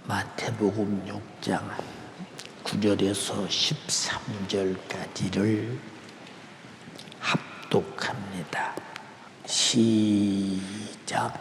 마태복음 6장 9절에서 13절까지를 합독합니다. 시작.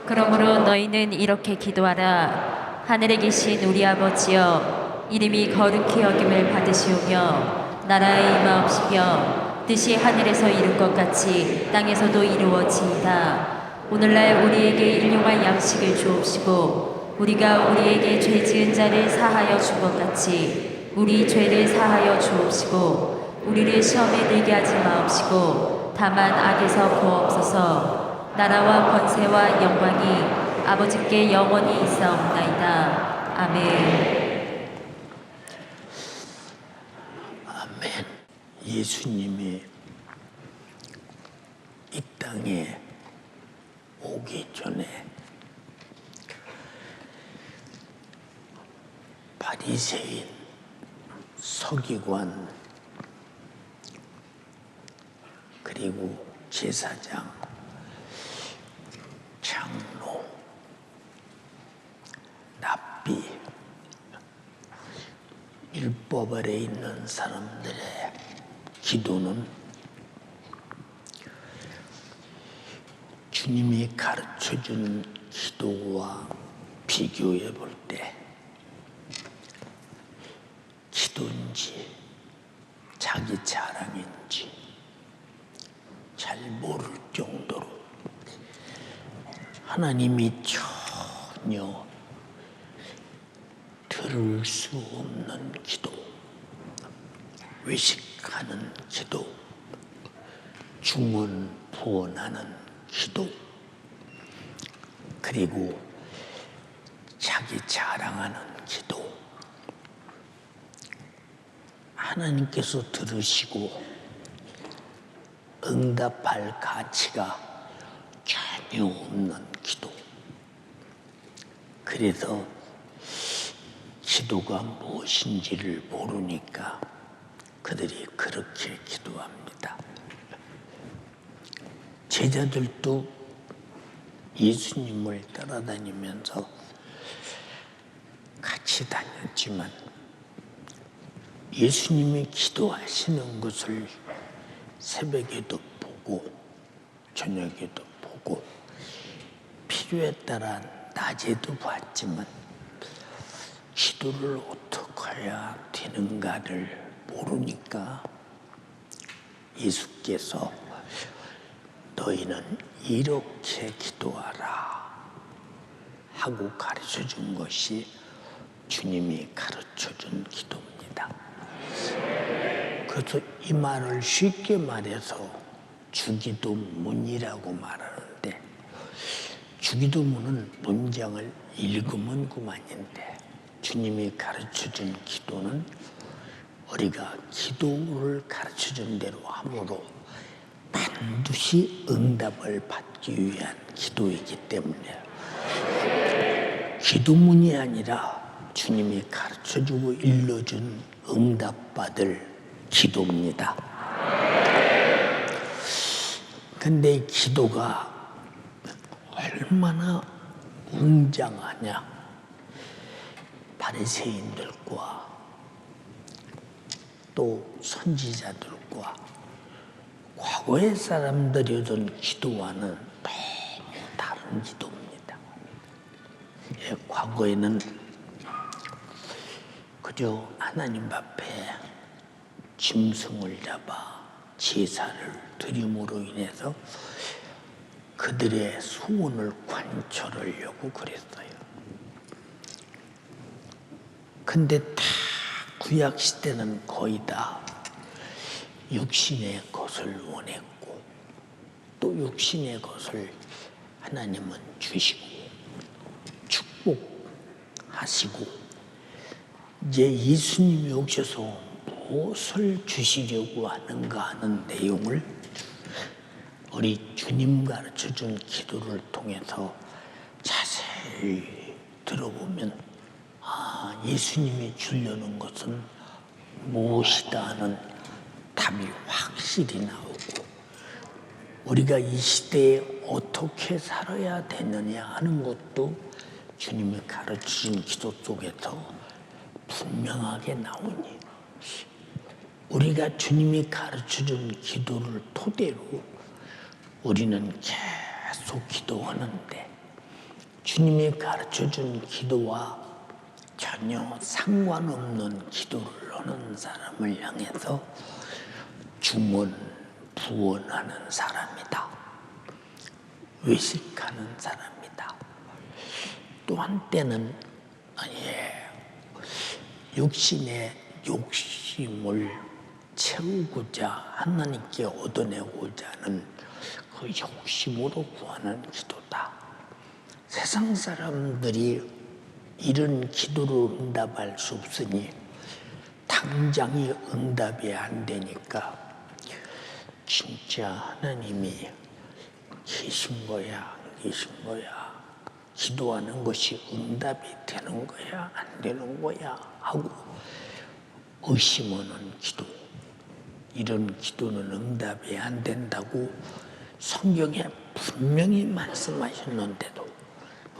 그러므로 너희는 이렇게 기도하라. 하늘에 계신 우리 아버지여, 이름이 거룩히 여김을 받으시오며 나라의 임하옵시며 뜻이 하늘에서 이룬 것 같이 땅에서도 이루어지이다. 오늘날 우리에게 일용할 양식을 주옵시고 우리가 우리에게 죄 지은 자를 사하여 준 것 같이 우리 죄를 사하여 주옵시고 우리를 시험에 들게 하지 마옵시고 다만 악에서 구하옵소서. 나라와 권세와 영광이 아버지께 영원히 있사옵나이다. 아멘. 아멘. 예수님이 이 땅에 오기 전에 바리새인, 서기관, 그리고 제사장, 장로, 랍비, 율법 아래 있는 사람들의 기도는 주님이 가르쳐준 기도와 비교해 볼 때 기도인지 자기 자랑인지 잘 모를 정도로 하나님이 전혀 들을 수 없는 기도, 외식하는 기도, 중언부언하는 기도, 그리고 자기 자랑하는 기도, 하나님께서 들으시고 응답할 가치가 전혀 없는 기도. 그래서 기도가 무엇인지를 모르니까 그들이 그렇게 기도합니다. 제자들도 예수님을 따라다니면서 같이 다녔지만 예수님이 기도하시는 것을 새벽에도 보고 저녁에도 보고 필요에 따라 낮에도 봤지만 기도를 어떻게 해야 되는가를 모르니까 예수께서 너희는 이렇게 기도하라 하고 가르쳐 준 것이 주님이 가르쳐 준 기도입니다. 그래서 이 말을 쉽게 말해서 주기도문이라고 말하는데 주기도문은 문장을 읽으면 그만인데 주님이 가르쳐준 기도는 우리가 기도를 가르쳐준 대로 함으로 반드시 응답을 받기 위한 기도이기 때문에 기도문이 아니라 주님이 가르쳐주고 일러준 응답받을 기도입니다. 근데 이 기도가 얼마나 웅장하냐. 바리새인들과 또 선지자들과 과거의 사람들이 하던 기도와는 너무 다른 기도입니다. 과거에는 그저 하나님 앞에 짐승을 잡아 제사를 드림으로 인해서 그들의 소원을 관철하려고 그랬어요. 근데 다 구약 시대는 거의 다 육신의 것을 원했고 또 육신의 것을 하나님은 주시고 축복하시고 이제 예수님이 오셔서 무엇을 주시려고 하는가 하는 내용을 우리 주님 가르쳐준 기도를 통해서 자세히 들어보면 예수님이 주려는 것은 무엇이다 하는 답이 확실히 나오고 우리가 이 시대에 어떻게 살아야 되느냐 하는 것도 주님이 가르치신 기도 속에서 분명하게 나오니 우리가 주님이 가르쳐준 기도를 토대로 우리는 계속 기도하는데 주님이 가르쳐준 기도와 전혀 상관없는 기도를 하는 사람을 향해서 중언, 부언하는 사람이다. 외식하는 사람이다. 또 한때는 육신의 욕심을 채우고자 하나님께 얻어내고자 하는 그 욕심으로 구하는 기도다. 세상 사람들이 이런 기도로 응답할 수 없으니 당장이 응답이 안 되니까 진짜 하나님이 계신 거야, 안 계신 거야, 기도하는 것이 응답이 되는 거야, 안 되는 거야 하고 의심하는 기도. 이런 기도는 응답이 안 된다고 성경에 분명히 말씀하셨는데도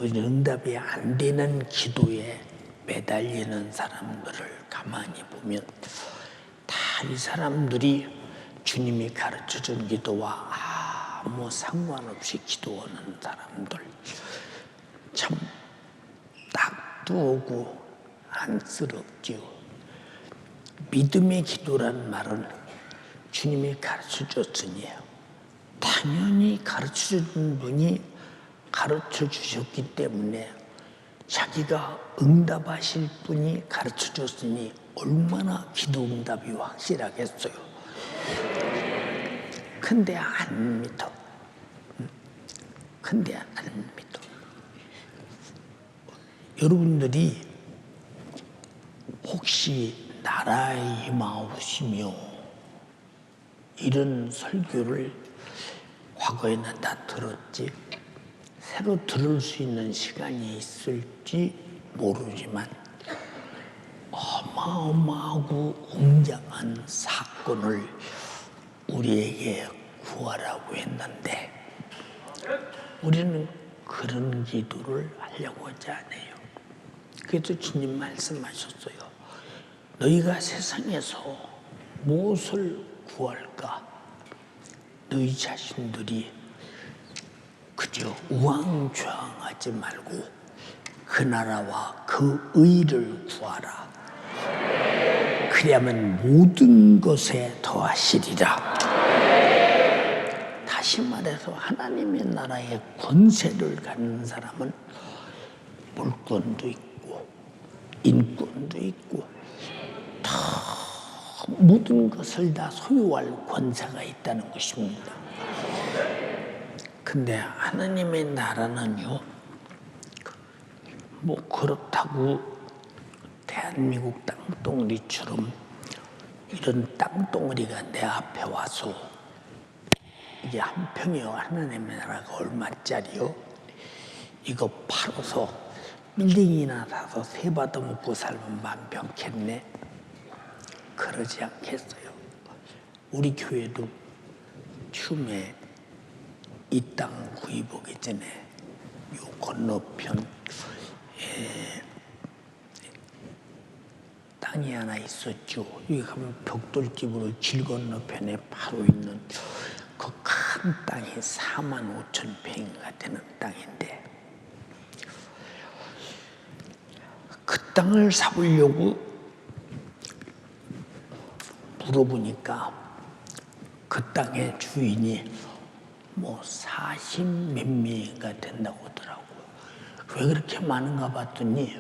응답이 안 되는 기도에 매달리는 사람들을 가만히 보면 다 이 사람들이 주님이 가르쳐준 기도와 아무 상관없이 기도하는 사람들, 참 딱도 오고 안쓰럽지요. 믿음의 기도란 말은 주님이 가르쳐줬으니 당연히 가르쳐준 분이 가르쳐주셨기 때문에 자기가 응답하실 분이 가르쳐줬으니 얼마나 기도 응답이 확실하겠어요. 근데 안 믿어. 근데 안 믿어. 여러분들이 혹시 나라에 임하오시며 이런 설교를 과거에는 다 들었지 새로 들을 수 있는 시간이 있을지 모르지만 어마어마하고 웅장한 사건을 우리에게 구하라고 했는데 우리는 그런 기도를 하려고 하지 않아요. 그래서 주님 말씀하셨어요. 너희가 세상에서 무엇을 구할까? 너희 자신들이 그저 우왕좌왕하지 말고 그 나라와 그 의를 구하라. 그리하면 모든 것에 더하시리라. 다시 말해서 하나님의 나라의 권세를 갖는 사람은 물권도 있고 인권도 있고 다 모든 것을 다 소유할 권세가 있다는 것입니다. 근데 하나님의 나라는요, 뭐 그렇다고 대한민국 땅덩어리처럼 이런 땅덩어리가 내 앞에 와서 이게 한 평이요, 하나님의 나라가 얼마짜리요? 이거 팔아서 빌딩이나 사서 세 받아먹고 살면 만병겠네? 그러지 않겠어요. 우리 교회도 처음에 이 땅 구입하기 전에 요 건너편 땅이 하나 있었죠. 여기 가면 벽돌집으로 길 건너편에 바로 있는 그 큰 땅이 45,000평인가 되는 땅인데 그 땅을 사보려고 물어보니까 그 땅의 주인이 뭐 40몇 명인가 된다고 하더라고요. 왜 그렇게 많은가 봤더니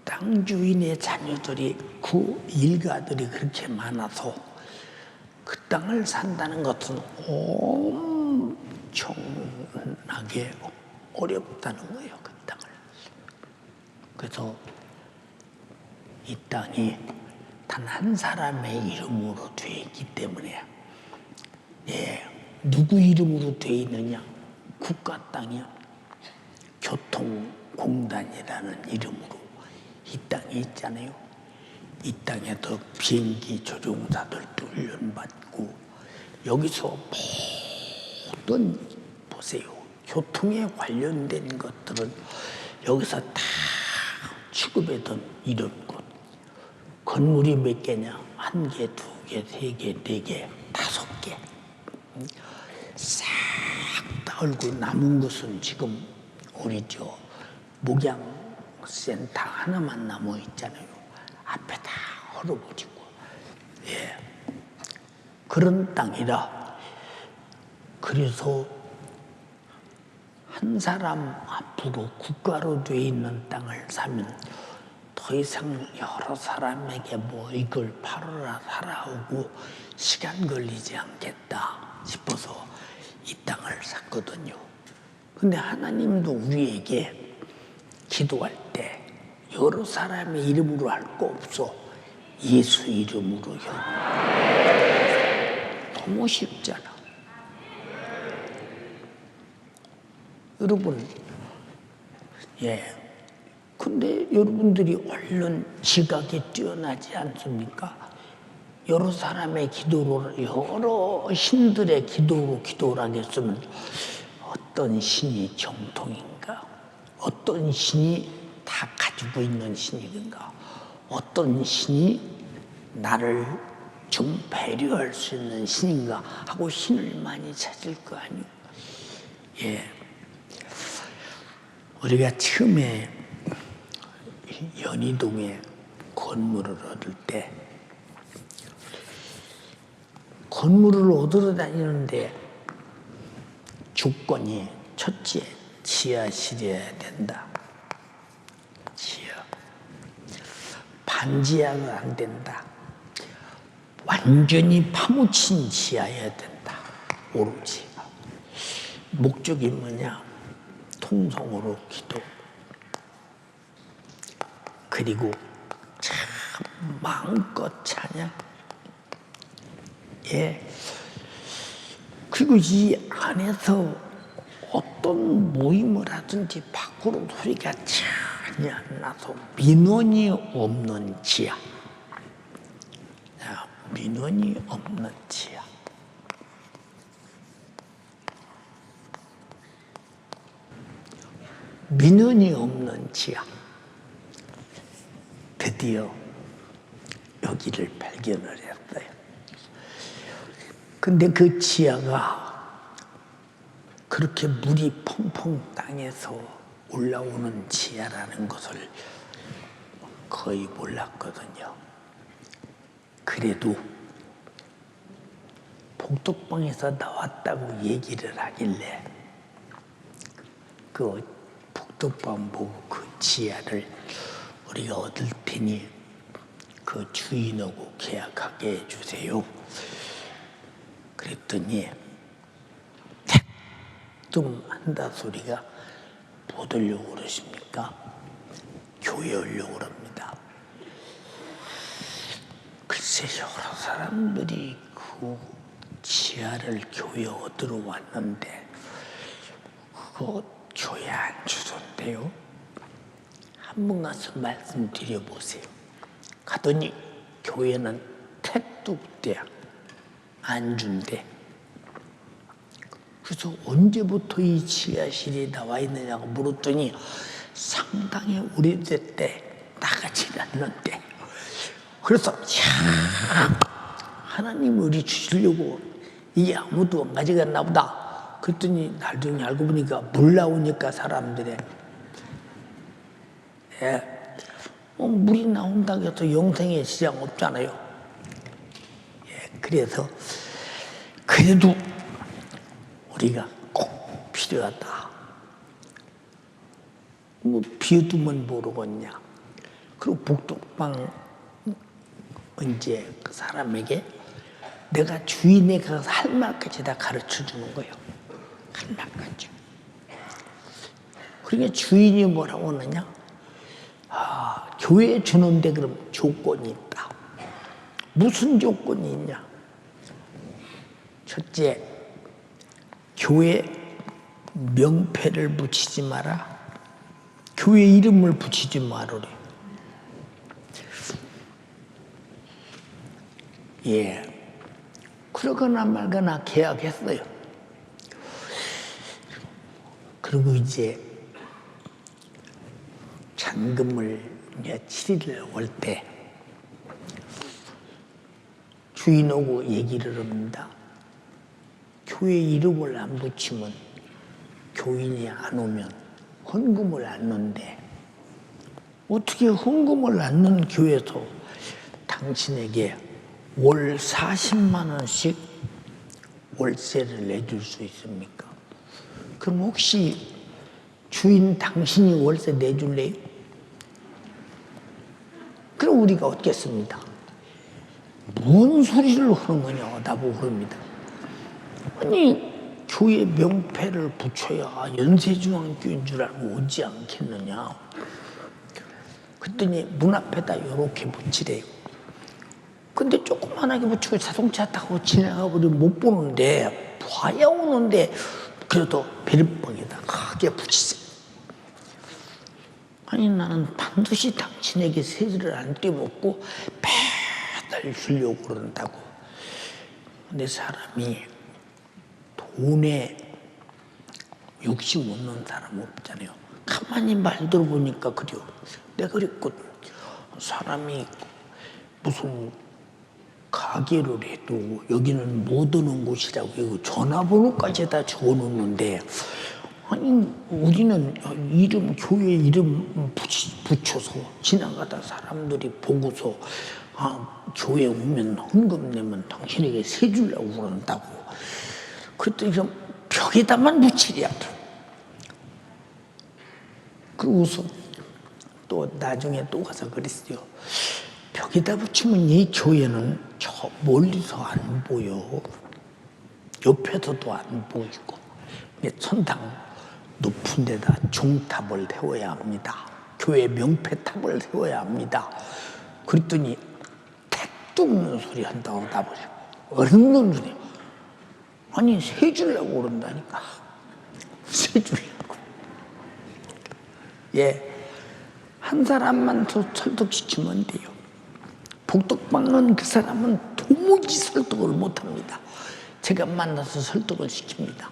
땅 주인의 자녀들이 그 일가들이 그렇게 많아서 그 땅을 산다는 것은 엄청나게 어렵다는 거예요. 그 땅을. 그래서 이 땅이 단 한 사람의 이름으로 되어 있기 때문에 누구 이름으로 되어 있느냐? 국가 땅이야. 교통공단이라는 이름으로 이 땅이 있잖아요. 이 땅에도 비행기 조종사들도 훈련받고 여기서 모든 보세요. 교통에 관련된 것들은 여기서 다 취급하던 이런 곳. 건물이 몇 개냐? 1개, 2개, 3개, 4개, 5개. 싹 다 얼고 남은 것은 지금 우리 저 목양센터 하나만 남아 있잖아요. 앞에 다 헐어버리고. 예. 그런 땅이라. 그래서 한 사람 앞으로 국가로 돼 있는 땅을 사면 더 이상 여러 사람에게 뭐 이걸 팔아라 사라하고 시간 걸리지 않겠다 싶어서 이 땅을 샀거든요. 근데 하나님도 우리에게 기도할 때 여러 사람의 이름으로 할 거 없어. 예수 이름으로요. 너무 쉽잖아. 여러분, 예. 근데 여러분들이 얼른 지각이 뛰어나지 않습니까? 여러 사람의 기도로, 여러 신들의 기도로 기도를 하겠으면 어떤 신이 정통인가? 어떤 신이 다 가지고 있는 신인가? 어떤 신이 나를 좀 배려할 수 있는 신인가? 하고 신을 많이 찾을 거 아니에요. 예. 우리가 처음에 연희동에 건물을 얻을 때 건물을 얻으러 다니는데 조건이 첫째 지하실이어야 된다. 지하. 반지하가 안 된다. 완전히 파묻힌 지하여야 된다. 오로지. 목적이 뭐냐? 통성으로 기도. 그리고 참 마음껏 찬양. 예. 그리고 이 안에서 어떤 모임을 하든지 밖으로 소리가 전혀 안 나서 민원이 없는 지하. 민원이 없는 지하. 민원이 없는 지하. 드디어 여기를 발견을 했어요. 근데 그 지하가 그렇게 물이 펑펑 땅에서 올라오는 지하라는 것을 거의 몰랐거든요. 그래도 복덕방에서 나왔다고 얘기를 하길래 그 복덕방 보고 그 지하를 우리가 얻을 테니 그 주인하고 계약하게 해주세요. 그랬더니 택tum 한다 소리가 못 오려고 그러십니까? 교회 오려고 그럽니다. 글쎄 여러 사람들이 그 지하를 교회 얻으러 왔는데 그거 교회 안 주던데요? 한번 가서 말씀드려보세요. 가더니 교회는 택도 없대. 안 준대. 그래서 언제부터 이 지하실이 나와 있느냐고 물었더니 상당히 오래됐대. 나가지 않는데. 그래서 하나님 우리 주시려고 이게 아무도 안 가져갔나 보다. 그랬더니 나중에 알고 보니까 물 나오니까 사람들의 물이 나온다고 해서 영생의 시장 없잖아요. 그래서 그래도 우리가 꼭 필요하다. 뭐 비워두면 모르겠냐. 그리고 복덕방 이제 그 사람에게 내가 주인에 가서 할 말까지 다 가르쳐 주는 거예요. 할 말까지. 그러니까 주인이 뭐라고 하느냐? 교회에 주는데 그럼 조건이 있다. 무슨 조건이 있냐? 첫째, 교회 명패를 붙이지 마라. 교회 이름을 붙이지 말으래. 예. 그러거나 말거나 계약했어요. 그리고 이제 잔금을 이제 7일 올 때 주인하고 얘기를 합니다. 교회 이름을 안 붙이면 교인이 안 오면 헌금을 안 넣는데 어떻게 헌금을 안 넣는 교회에서 당신에게 월 40만 원씩 월세를 내줄 수 있습니까? 그럼 혹시 주인 당신이 월세 내줄래요? 그럼 우리가 어떻겠습니다? 뭔 소리를 하는 거냐 나보고 그럽니다. 아니 교회 명패를 붙여야 연세중앙교인 줄 알고 오지 않겠느냐. 그랬더니 문 앞에다 이렇게 붙이래요. 근데 조그만하게 붙이고 자동차 타고 지나가 버리면 못 보는데 봐야 오는데 그래도 베르방에다 크게 붙이세요. 아니 나는 반드시 당신에게 세제를 안 떼먹고 매달 주려고 그런다고. 근데 사람이 돈에 욕심 없는 사람 없잖아요. 가만히 말 들어보니까 그래요. 내가 그랬거든. 사람이 무슨 가게를 해도 여기는 못 오는 곳이라고 이거 전화번호까지 다 적어놓는데 아니 우리는 이름 교회 이름 붙여서 지나가다 사람들이 보고서 교회 오면 헌금 내면 당신에게 세 주려고 그런다고. 그랬더니 좀 벽에다만 붙이랴. 그러고서 또 나중에 또 가서 그랬어요. 벽에다 붙이면 이 교회는 저 멀리서 안 보여. 옆에서도 안 보이고. 천당 높은 데다 종탑을 세워야 합니다. 교회 명패탑을 세워야 합니다. 그랬더니 택도 없는 소리 한다고 나버려. 어른는 소리. 아니 세 주려고 그런다니까. 세 주려고. 예, 한 사람만 더 설득시키면 돼요. 복덕받는 그 사람은 도무지 설득을 못합니다. 제가 만나서 설득을 시킵니다.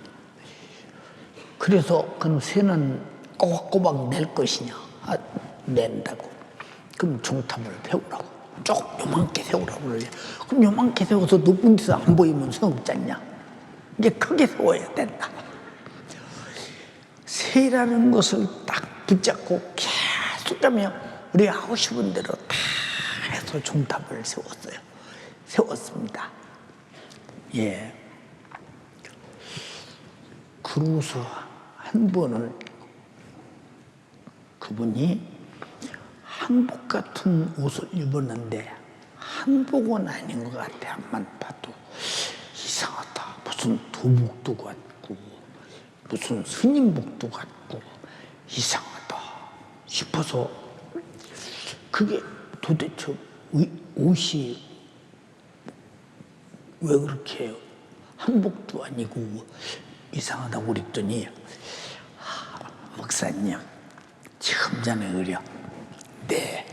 그래서 그럼 새는 꼬박꼬박 낼 것이냐? 낸다고. 그럼 종탑을 세우라고. 조금 요만게 세우라고 그러래. 그럼 요만게 세워서 높은 데서 안 보이면 소용없지 않냐? 이제 크게 세워야 된다. 새라는 것을 딱 붙잡고 계속 가면 우리 하고 싶은 대로 다 해서 종탑을 세웠어요. 세웠습니다. 예. 그러고서 한 번은 그분이 한복 같은 옷을 입었는데 한복은 아닌 것 같아. 한만 봐도 이상하다. 무슨 도복도 같고 무슨 스님복도 같고 이상하다 싶어서 그게 도대체 옷이 왜 그렇게 한복도 아니고 이상하다고 그랬더니 목사님 지금 전에 그려. 네.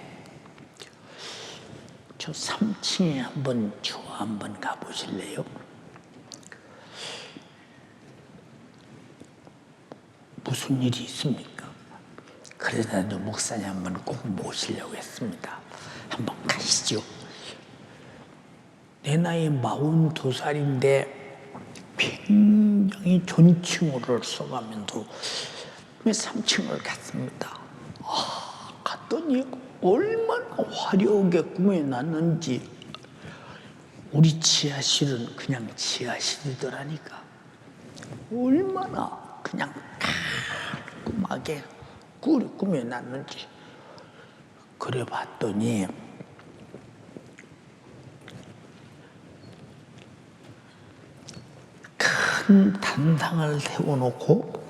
저 3층에 한번 가보실래요? 무슨 일이 있습니까? 그래서 목사님 한번 꼭 모시려고 했습니다. 한번 가시죠. 내 나이 42살인데 굉장히 존칭어를 써가면서 3층을 갔습니다. 갔더니 얼마나 화려하게 꾸며놨는지 우리 지하실은 그냥 지하실이더라니까. 얼마나 그냥 깔끔하게 꾸며놨는지. 그래 봤더니 큰 단상을 세워놓고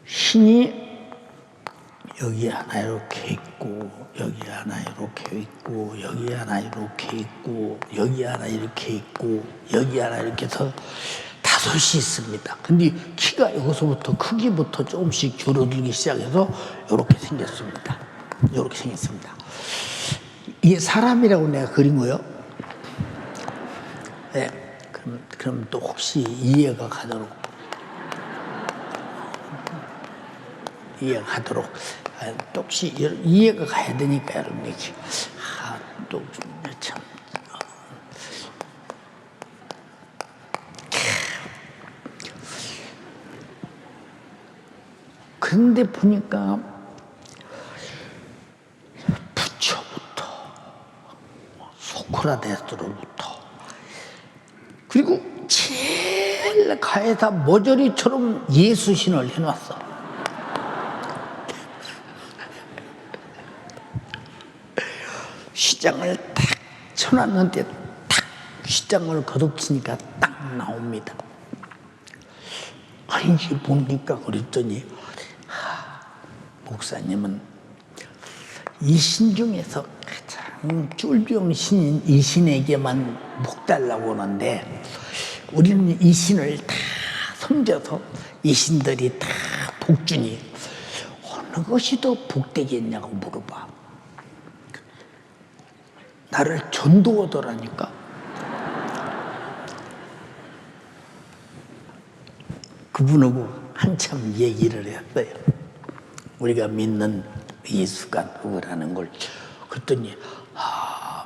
신이 여기 하나 이렇게 있고 여기 하나 이렇게 있고 여기 하나 이렇게 있고 여기 하나 이렇게 있고 여기 하나 이렇게 해서 5이 있습니다. 근데 키가 여기서부터 크기부터 조금씩 줄어들기 시작해서 이렇게 생겼습니다. 이렇게 생겼습니다. 이게 사람이라고 내가 그린 거예요. 네. 그럼 또 혹시 이해가 가도록 또 혹시 이해가 가야 되니까 여러분 또 참. 그런데 보니까 부처부터 소크라테스로부터 그리고 제일 가에다 모조리처럼 예수신을 해놨어. 휘장을 딱 쳐놨는데 딱 휘장을 거듭치니까 딱 나옵니다. 이게 뭡니까? 그랬더니 목사님은 이 신 중에서 가장 쫄병 신인 이 신에게만 복 달라고 하는데 우리는 이 신을 다 섬겨서 이 신들이 다 복주니 어느 것이 더 복되겠냐고 물어봐. 나를 전도하더라니까. 그분하고 한참 얘기를 했어요. 우리가 믿는 예수가 누구라는 걸. 그랬더니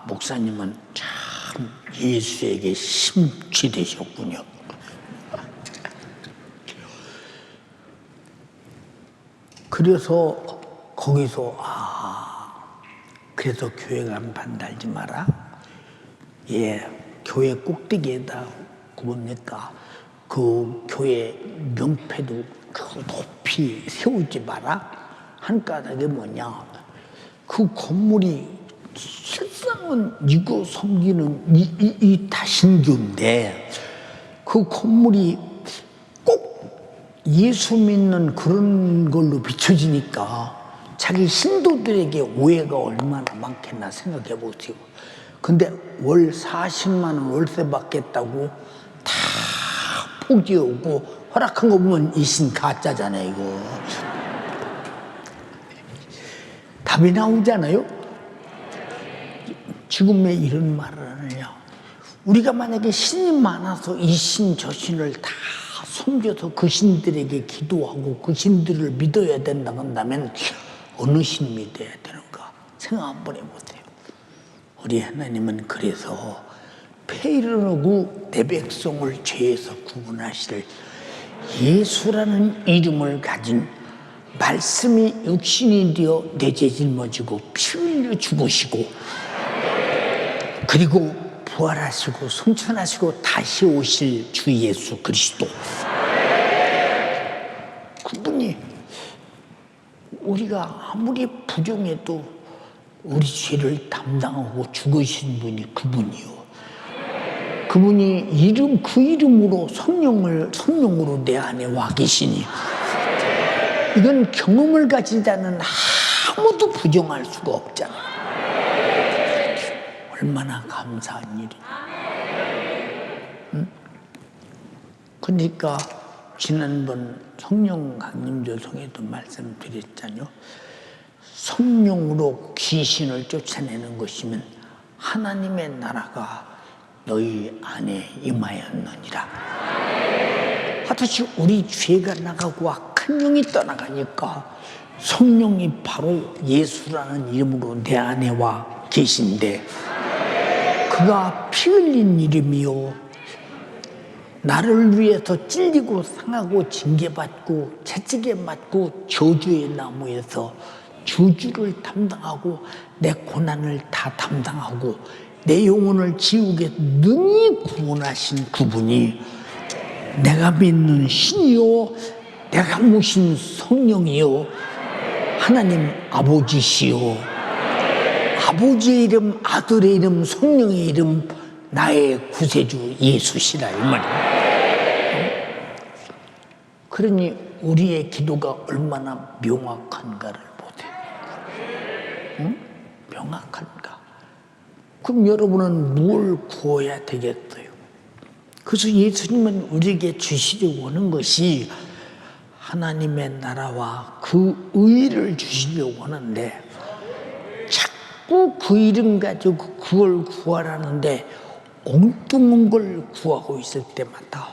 목사님은 참 예수에게 심취되셨군요. 그래서 거기서 그래서 교회 가면 반달지 마라. 교회 꼭대기에다 뭡니까? 그 교회 명패도 높이 세우지 마라. 한 까닭이 뭐냐? 그 건물이 실상은 이거 섬기는 이 다신교인데 그 건물이 꼭 예수 믿는 그런 걸로 비춰지니까 자기 신도들에게 오해가 얼마나 많겠나 생각해 보세요. 근데 월 40만 원 월세 받겠다고 다 포기하고 허락한 거 보면 이 신 가짜잖아요, 이거. 답이 나오잖아요? 지금 왜 이런 말을 하느냐? 우리가 만약에 신이 많아서 이 신 저 신을 다 섬겨서 그 신들에게 기도하고 그 신들을 믿어야 된다고 한다면 어느 신 믿어야 되는가? 생각 한번 해보세요. 우리 하나님은 그래서 폐일하고 내 백성을 죄에서 구분하시를 예수라는 이름을 가진 말씀이 육신이 되어 내 죄 짊어지고 피 흘려 죽으시고 그리고 부활하시고 승천하시고 다시 오실 주 예수 그리스도, 그분이 우리가 아무리 부정해도 우리 죄를 담당하고 죽으신 분이 그분이요. 그분이 그 이름으로 성령으로 내 안에 와 계시니 이건 경험을 가지지 않은 아무도 부정할 수가 없잖아요. 얼마나 감사한 일이에요. 응? 그러니까 지난번 성령 강림조성에도 말씀드렸잖아요. 성령으로 귀신을 쫓아내는 것이면 하나님의 나라가 너희 안에 임하였느니라. 하듯이 우리 죄가 나가고 악한 영이 떠나가니까 성령이 바로 예수라는 이름으로 내 안에 와 계신데 그가 피 흘린 이름이요 나를 위해서 찔리고 상하고 징계받고 채찍에 맞고 저주의 나무에서 저주를 담당하고 내 고난을 다 담당하고 내 영혼을 지옥에 능히 구원하신 그분이 내가 믿는 신이요 내가 모신 성령이요 하나님 아버지시요 아버지의 이름, 아들의 이름, 성령의 이름, 나의 구세주 예수시라 이 말이에요. 그러니 우리의 기도가 얼마나 명확한가를 보세요. 응? 명확한가? 그럼 여러분은 뭘 구해야 되겠어요? 그래서 예수님은 우리에게 주시려고 하는 것이 하나님의 나라와 그 의를 주시려고 하는데 자꾸 그 이름 가지고 그걸 구하라는데 엉뚱한 걸 구하고 있을 때마다,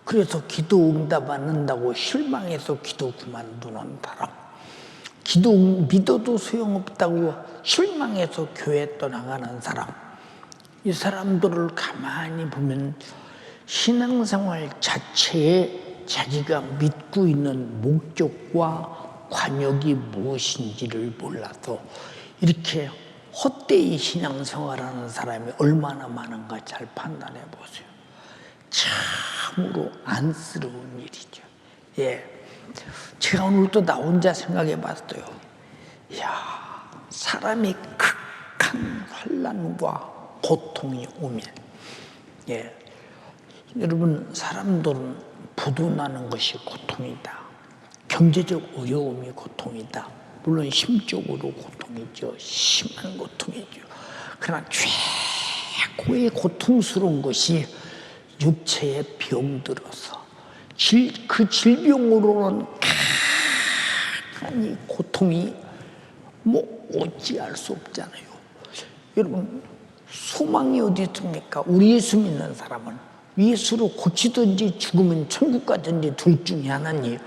그래서 기도 응답 안 한다고 실망해서 기도 그만두는 사람, 기도 믿어도 소용없다고 실망해서 교회 떠나가는 사람, 이 사람들을 가만히 보면 신앙생활 자체에 자기가 믿고 있는 목적과 관역이 무엇인지를 몰라서 이렇게 헛되이 신앙생활하는 사람이 얼마나 많은가 잘 판단해 보세요. 참으로 안쓰러운 일이죠. 예, 제가 오늘 또 나 혼자 생각해 봤어요. 야, 사람이 극한 환난과 고통이 오면, 예, 여러분, 사람들은 부도 나는 것이 고통이다. 경제적 어려움이 고통이다. 물론 심적으로 고통이죠. 심한 고통이죠. 그러나 최고의 고통스러운 것이 육체에 병들어서 그 질병으로는 강한 고통이 뭐 어찌할 수 없잖아요. 여러분, 소망이 어디 있습니까? 우리 예수 믿는 사람은 예수로 고치든지 죽으면 천국 가든지 둘 중에 하나니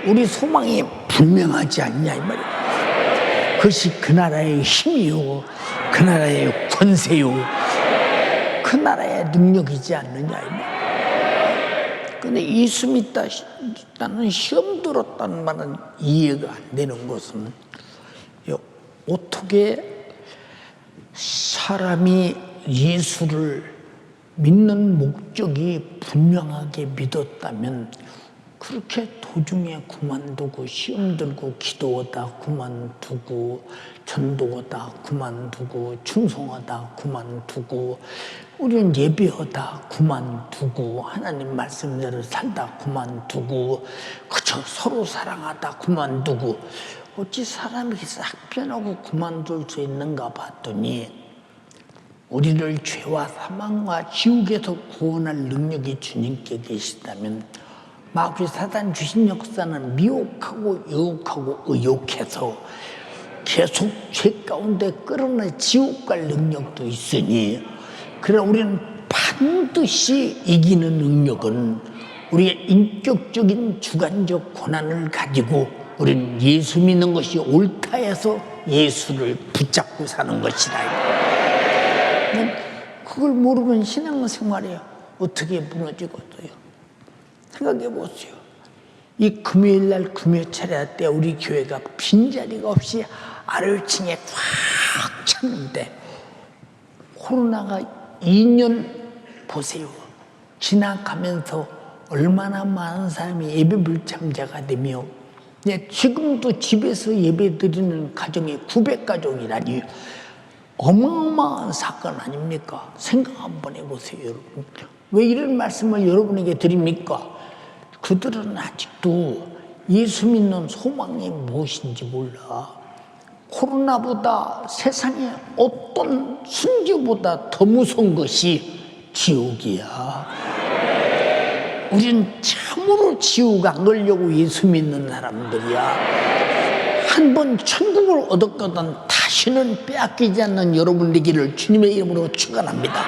우리 소망이 분명하지 않냐 이 말이에요. 그것이 그 나라의 힘이요, 그 나라의 권세요, 그 나라의 능력이지 않느냐 이 말이에요. 근데 예수 믿다는 시험 들었다는 말은 이해가 안 되는 것은, 어떻게 사람이 예수를 믿는 목적이 분명하게 믿었다면 그렇게 도중에 그만두고, 시험 들고 기도하다 그만두고, 전도하다 그만두고, 충성하다 그만두고, 우리는 예배하다 그만두고, 하나님 말씀대로 살다 그만두고, 그저 서로 사랑하다 그만두고, 어찌 사람이 싹 변하고 그만둘 수 있는가 봤더니, 우리를 죄와 사망과 지옥에서 구원할 능력이 주님께 계시다면 마귀 사단 주신 역사는 미혹하고 유혹하고 의욕해서 계속 죄 가운데 끌어내 지옥 갈 능력도 있으니, 그러나 우리는 반드시 이기는 능력은 우리의 인격적인 주관적 권한을 가지고 우리는 예수 믿는 것이 옳다 해서 예수를 붙잡고 사는 것이다. 그걸 모르면 신앙생활이 어떻게 무너지겠어요? 생각해 보세요. 이 금요일날 금요 차례 때 우리 교회가 빈자리가 없이 아래층에 꽉 찼는데, 코로나가 2년 보세요. 지나가면서 얼마나 많은 사람이 예배 불참자가 되며, 지금도 집에서 예배 드리는 가정이 900가족이라니 어마어마한 사건 아닙니까? 생각 한번 해보세요, 여러분. 왜 이런 말씀을 여러분에게 드립니까? 그들은 아직도 예수 믿는 소망이 무엇인지 몰라. 코로나보다 세상에 어떤 순교보다 더 무서운 것이 지옥이야. 우리는 참으로 지옥 안 걸려고 예수 믿는 사람들이야. 한 번 천국을 얻었거든 다시는 빼앗기지 않는 여러분 되기를 주님의 이름으로 축원합니다.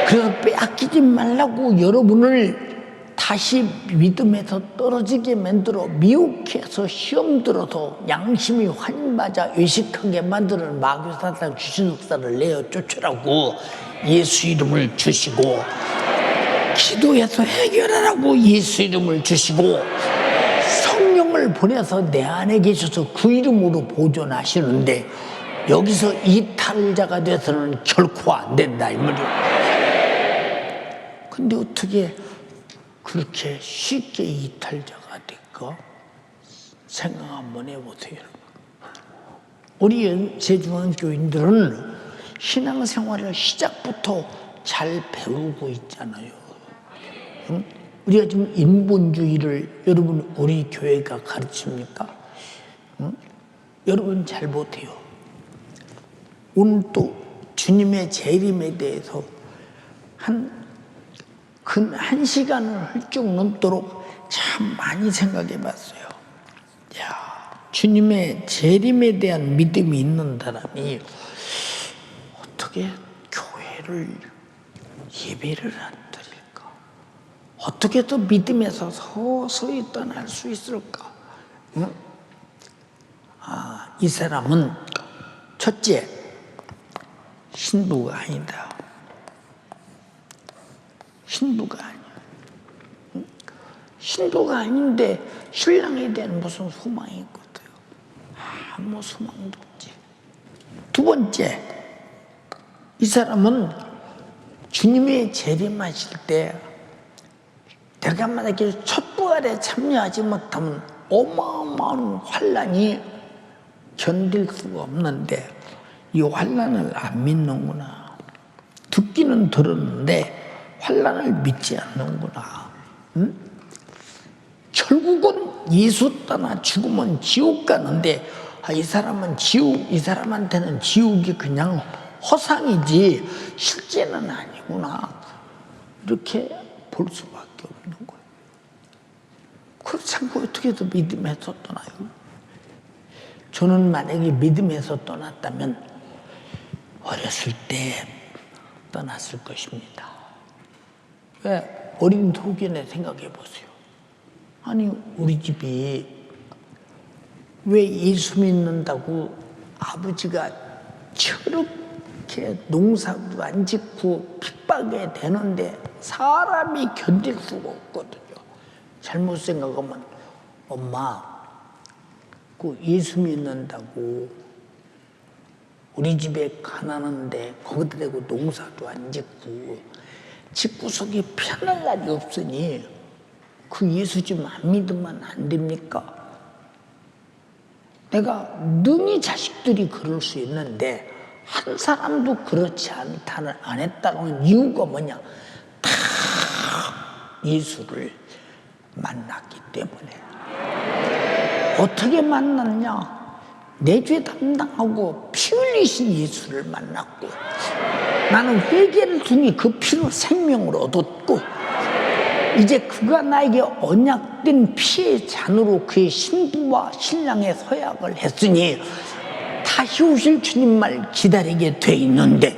그래서 빼앗기지 말라고 여러분을 다시 믿음에서 떨어지게 만들어 미혹해서 시험 들어서 양심이 환맞아 의식하게 만드는 마귀 사단 주신 역사를 내어 쫓으라고 예수 이름을 주시고, 기도해서 해결하라고 예수 이름을 주시고, 성령을 보내서 내 안에 계셔서 그 이름으로 보존하시는데, 여기서 이탈자가 돼서는 결코 안 된다 이 말이에요. 근데 어떻게 그렇게 쉽게 이탈자가 될까? 생각 한번 해보세요. 우리 제중앙교인들은 신앙생활을 시작부터 잘 배우고 있잖아요. 우리가 지금 인본주의를 여러분 우리 교회가 가르칩니까? 여러분 잘 못해요. 오늘 또 주님의 재림에 대해서 한 시간을 훌쩍 넘도록 참 많이 생각해 봤어요. 야, 주님의 재림에 대한 믿음이 있는 사람이 어떻게 교회를 예배를 안 드릴까? 어떻게 또 믿음에서 서서히 떠날 수 있을까? 응? 이 사람은 첫째, 신부가 아니다. 신부가 아니야. 응? 신부가 아닌데 신랑에 대한 무슨 소망이 있거든요. 아무 소망도 없지. 두 번째, 이 사람은 주님의 재림하실 때 내가 만약에 촛부활에 참여하지 못하면 어마어마한 환난이 견딜 수가 없는데 이 환난을 안 믿는구나. 듣기는 들었는데 환난을 믿지 않는구나. 응? 결국은 예수 떠나 죽으면 지옥 가는데 이 사람은 이 사람한테는 지옥이 그냥 허상이지 실제는 아니구나. 이렇게 볼 수밖에 없는 거예요. 그렇지 않고 어떻게 더 믿음에서 떠나요? 저는 만약에 믿음에서 떠났다면 어렸을 때 떠났을 것입니다. 왜? 어린 도견에 생각해 보세요. 아니 우리 집이 왜 예수 믿는다고 아버지가 저렇게 농사도 안 짓고 핍박이 되는데 사람이 견딜 수가 없거든요. 잘못 생각하면 엄마 그 예수 믿는다고 우리 집에 가난한데 거기다 대고 농사도 안 짓고 집구석이 편할 날이 없으니 그 예수 좀 안 믿으면 안 됩니까? 내가 능히 자식들이 그럴 수 있는데 한 사람도 그렇지 안 했다는 이유가 뭐냐? 다 예수를 만났기 때문에. 어떻게 만났냐? 내 죄 담당하고 피 흘리신 예수를 만났고 나는 회개를 통해 그 피로 생명을 얻었고 이제 그가 나에게 언약된 피의 잔으로 그의 신부와 신랑의 서약을 했으니 다시 오실 주님만 기다리게 돼 있는데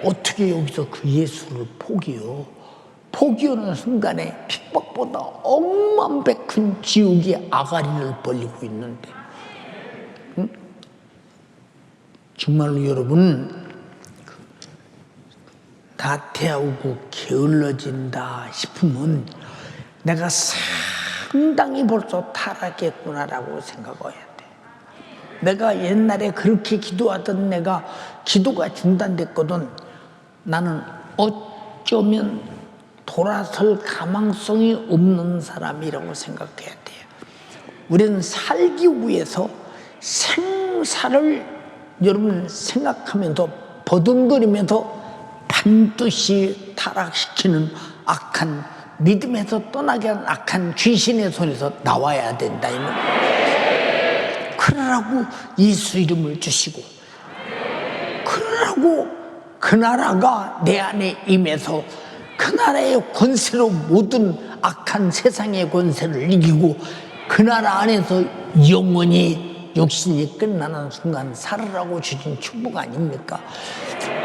어떻게 여기서 그 예수를 포기해요? 포기하는 순간에 핍박보다 억만배 큰 지옥이 아가리를 벌리고 있는데 응? 정말로 여러분 나태하고 게을러진다 싶으면 내가 상당히 벌써 타락했구나라고 생각해야 돼. 내가 옛날에 그렇게 기도하던 내가 기도가 중단됐거든. 나는 어쩌면 돌아설 가망성이 없는 사람이라고 생각해야 돼요. 우리는 살기 위해서 생사를 여러분 생각하면서 버둥거리면서 반드시 타락시키는 악한 믿음에서 떠나게 하는 악한 귀신의 손에서 나와야 된다. 그러라고 예수 이름을 주시고 그러라고 그 나라가 내 안에 임해서 그 나라의 권세로 모든 악한 세상의 권세를 이기고 그 나라 안에서 영원히 육신이 끝나는 순간 살으라고 주신 축복 아닙니까?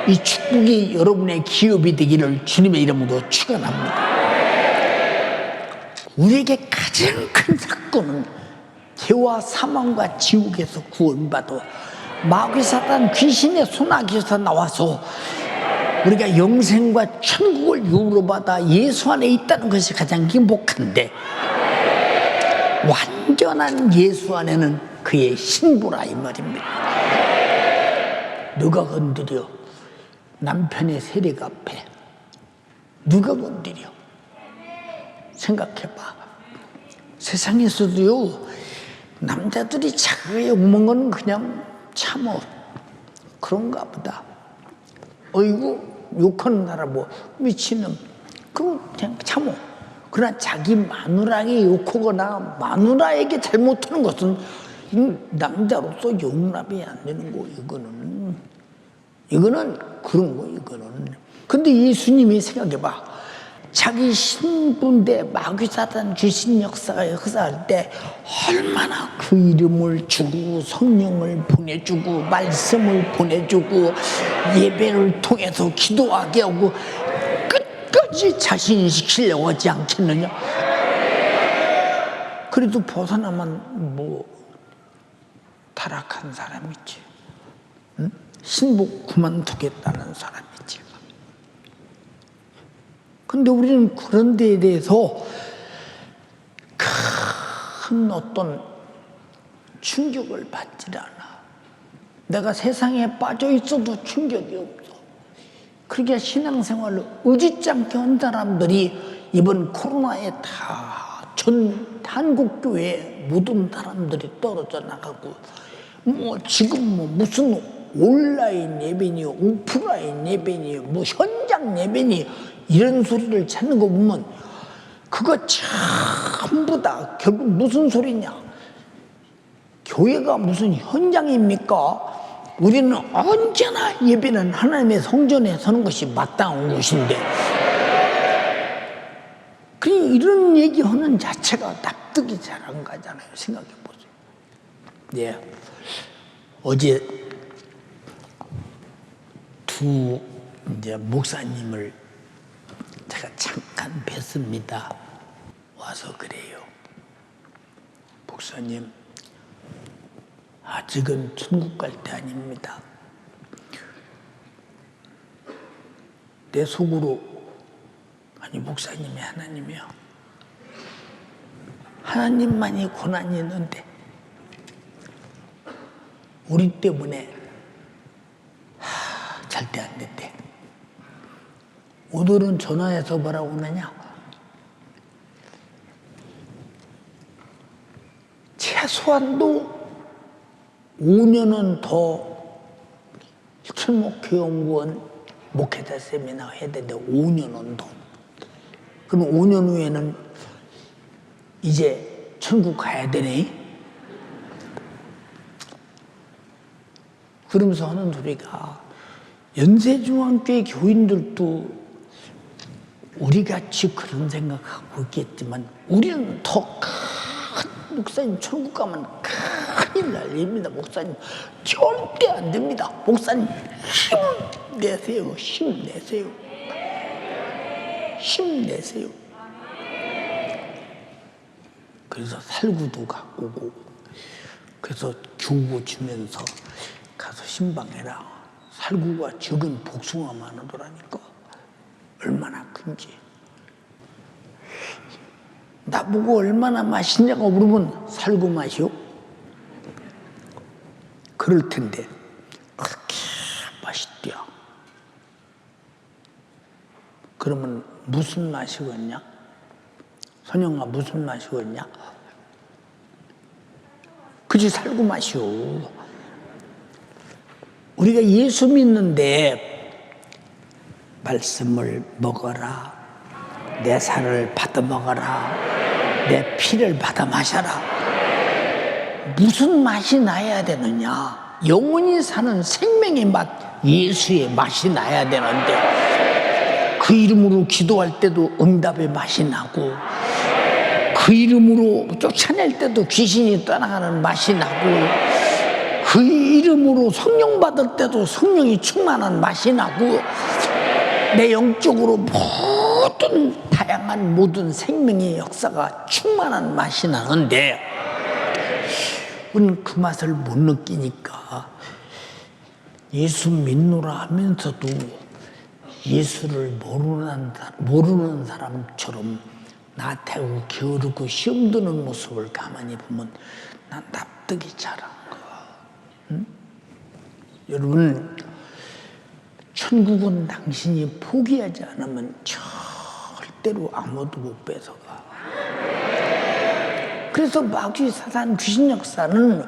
이 축복이 여러분의 기업이 되기를 주님의 이름으로 축원합니다. 우리에게 가장 큰 사건은 죄와 사망과 지옥에서 구원받아 마귀 사단 귀신의 손아귀에서 나와서 우리가 영생과 천국을 유업으로 받아 예수 안에 있다는 것이 가장 행복한데 완전한 예수 안에는 그의 신부라 이 말입니다. 누가 건드려? 남편의 세력 앞에 누가 건드려? 생각해봐. 세상에서도요 남자들이 자기가 욕먹는 건 그냥 참어 그런가 보다. 어이구 욕하는 나라 뭐 미친놈 그거 그냥 참어. 그러나 자기 마누라에게 욕하거나 마누라에게 잘못하는 것은 남자로서 용납이 안 되는 거. 이거는 그런 거. 이거는 근데 예수님이 생각해봐. 자기 신분대 마귀사단 귀신 역사가 역사할 때 얼마나 그 이름을 주고 성령을 보내주고 말씀을 보내주고 예배를 통해서 기도하게 하고 끝까지 자신이 시키려고 하지 않겠느냐. 그래도 벗어나면 뭐 타락한 사람이지, 응? 신복 그만두겠다는 사람이지. 근데 우리는 그런 데에 대해서 큰 어떤 충격을 받지 않아. 내가 세상에 빠져 있어도 충격이 없어. 그러니까 신앙생활을 의지치 않게 한 사람들이 이번 코로나에 다 전 한국교회 모든 사람들이 떨어져 나가고, 뭐 지금 뭐 무슨 온라인 예배니 오프라인 예배니 뭐 현장 예배니 이런 소리를 찾는 거 보면 그거 전부 다 결국 무슨 소리냐. 교회가 무슨 현장입니까? 우리는 언제나 예배는 하나님의 성전에 서는 것이 마땅한 것인데, 그냥 이런 얘기하는 자체가 납득이 잘 안 가잖아요. 생각해 보세요. 네. 어제 두 이제 목사님을 제가 잠깐 뵀습니다. 와서 그래요. 목사님, 아직은 천국 갈 때 아닙니다. 내 속으로, 아니 목사님이 하나님이요. 하나님만이 고난이 있는데 우리 때문에 절대 안 된대. 오늘은 전화해서 뭐라고 하느냐. 최소한도 5년은 더 천목교연구원 목회자 세미나 해야 되는데 5년은 더. 그럼 5년 후에는 이제 천국 가야 되네. 그러면서 하는 소리가, 연세중앙교회 교인들도 우리같이 그런 생각하고 있겠지만 우리는 더 큰, 목사님 천국 가면 큰일 날 일입니다. 목사님 절대 안 됩니다. 목사님 힘내세요. 힘내세요. 힘내세요. 그래서 살구도 갖고 오고, 그래서 주고 주면서 가서 신방해라. 살구가 적은 복숭아만 하더라니까. 얼마나 큰지. 나보고 얼마나 맛있냐고 물으면 살구 맛이요? 그럴 텐데 그렇게 맛있대요. 그러면 무슨 맛이겠냐? 선영아, 무슨 맛이겠냐? 그지, 살구 맛이요. 우리가 예수 믿는데 말씀을 먹어라, 내 살을 받아 먹어라, 내 피를 받아 마셔라. 무슨 맛이 나야 되느냐? 영원히 사는 생명의 맛, 예수의 맛이 나야 되는데, 그 이름으로 기도할 때도 응답의 맛이 나고, 그 이름으로 쫓아낼 때도 귀신이 떠나가는 맛이 나고, 그 이름으로 성령 받을 때도 성령이 충만한 맛이 나고, 내 영적으로 모든 다양한 모든 생명의 역사가 충만한 맛이 나는데, 우리는 그 맛을 못 느끼니까 예수 믿노라 하면서도 예수를 모르는 사람처럼 나태하고 게으르고 시험 드는 모습을 가만히 보면 난 납득이 잘 안 가. 응? 여러분, 천국은 당신이 포기하지 않으면 절대로 아무도 못 뺏어가. 그래서 마귀 사단 귀신 역사는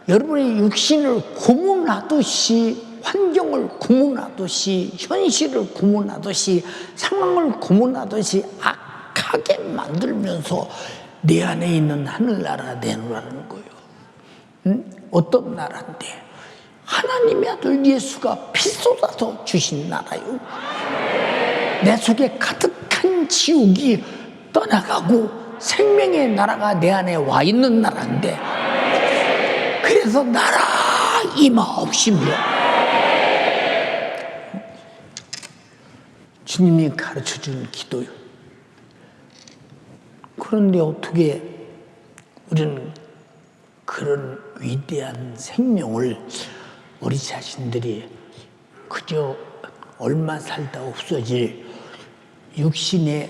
여러분의 육신을 고문하듯이, 환경을 고문하듯이, 현실을 고문하듯이, 상황을 고문하듯이 악하게 만들면서 내 안에 있는 하늘나라 내놓으라는 거예요. 응? 어떤 나라인데? 하나님의 아들 예수가 피 쏟아서 주신 나라요. 내 속에 가득한 타락한 지옥이 떠나가고 생명의 나라가 내 안에 와 있는 나라인데, 그래서 나라 임하옵시며 주님이 가르쳐주는 기도요. 그런데 어떻게 우리는 그런 위대한 생명을 우리 자신들이 그저 얼마 살다 없어질 육신의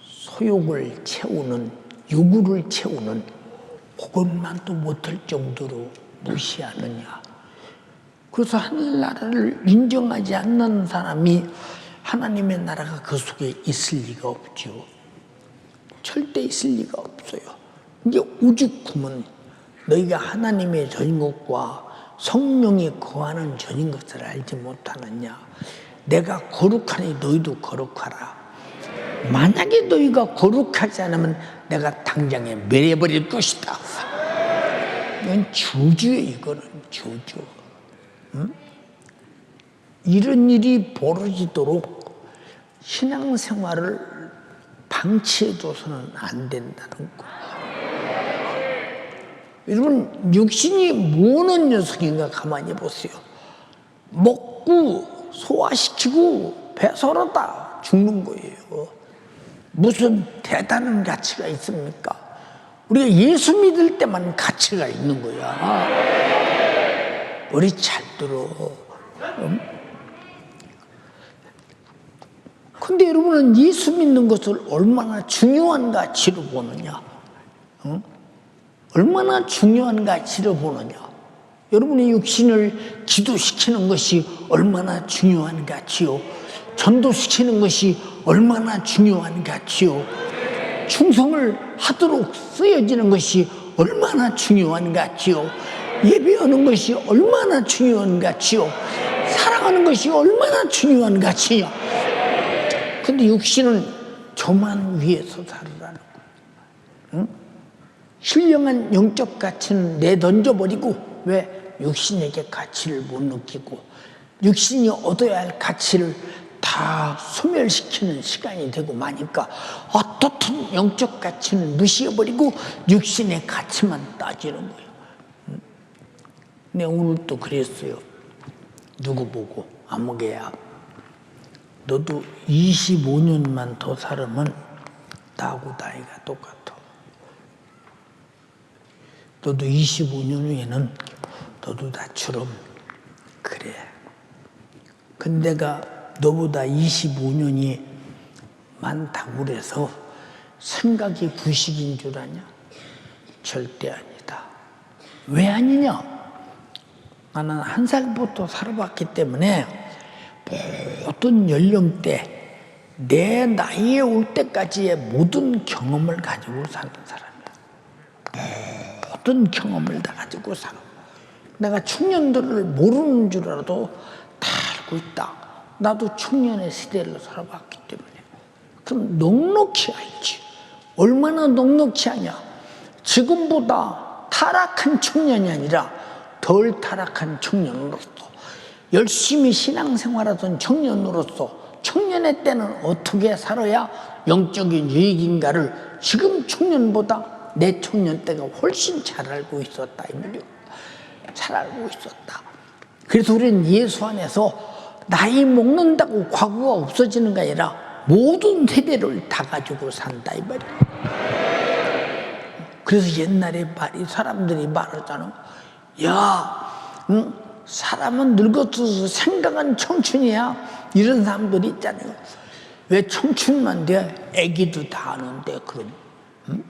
소욕을 채우는, 요구를 채우는 그것만도 못할 정도로 무시하느냐. 그래서 하늘나라를 인정하지 않는 사람이 하나님의 나라가 그 속에 있을 리가 없죠. 절대 있을 리가 없어요. 이게 오죽하면 너희가 하나님의 전인 것과 성령이 거하는 전인 것을 알지 못하느냐. 내가 거룩하니 너희도 거룩하라. 만약에 너희가 거룩하지 않으면 내가 당장에 멸해버릴 것이다. 이건 저주예요. 이거는 저주. 응? 이런 일이 벌어지도록 신앙생활을 방치해둬서는 안 된다는 거. 여러분, 육신이 뭐는 녀석인가 가만히 보세요. 먹고 소화시키고 배설하다 죽는 거예요. 무슨 대단한 가치가 있습니까? 우리가 예수 믿을 때만 가치가 있는 거야. 우리 잘 들어. 근데 여러분은 예수 믿는 것을 얼마나 중요한 가치로 보느냐? 얼마나 중요한 가치로 보느냐? 여러분의 육신을 기도시키는 것이 얼마나 중요한 가치요? 전도시키는 것이 얼마나 중요한 가치요? 충성을 하도록 쓰여지는 것이 얼마나 중요한 가치요? 예배하는 것이 얼마나 중요한 가치요? 사랑하는 것이 얼마나 중요한 가치냐? 근데 육신은 저만 위해서 살으라는 거예요. 응? 신령한 영적 가치는 내던져버리고, 왜? 육신에게 가치를 못 느끼고 육신이 얻어야 할 가치를 다 소멸시키는 시간이 되고 마니까 어떻든 영적 가치는 무시해버리고 육신의 가치만 따지는 거예요. 근데 오늘 또 그랬어요. 누구 보고, 아무개야, 너도 25년만 더 살으면 나하고 나이가 똑같아. 너도 25년 후에는 너도 나처럼 그래. 근데 내가 너보다 25년이 많다고 그래서 생각이 구식인 줄 아냐? 절대 아니다. 왜 아니냐? 나는 1살부터 살아봤기 때문에 모든 연령대, 내 나이에 올 때까지의 모든 경험을 가지고 사는 사람이야. 모든 경험을 다 가지고 살아. 내가 청년들을 모르는 줄 알아도 다 알고 있다. 나도 청년의 시대를 살아봤기 때문에. 그럼 넉넉히 알지. 얼마나 넉넉히 하냐. 지금보다 타락한 청년이 아니라 덜 타락한 청년으로서, 열심히 신앙생활하던 청년으로서 청년의 때는 어떻게 살아야 영적인 유익인가를 지금 청년보다 내 청년 때가 훨씬 잘 알고 있었다. 이 말이요. 잘 알고 있었다. 그래서 우리는 예수 안에서 나이 먹는다고 과거가 없어지는 게 아니라 모든 세대를 다 가지고 산다. 이 말이요. 그래서 옛날에 사람들이 말하잖아. 야, 응? 사람은 늙어서 생각은 청춘이야. 이런 사람들이 있잖아요. 왜 청춘만 돼? 애기도 다 아는데, 그럼. 응?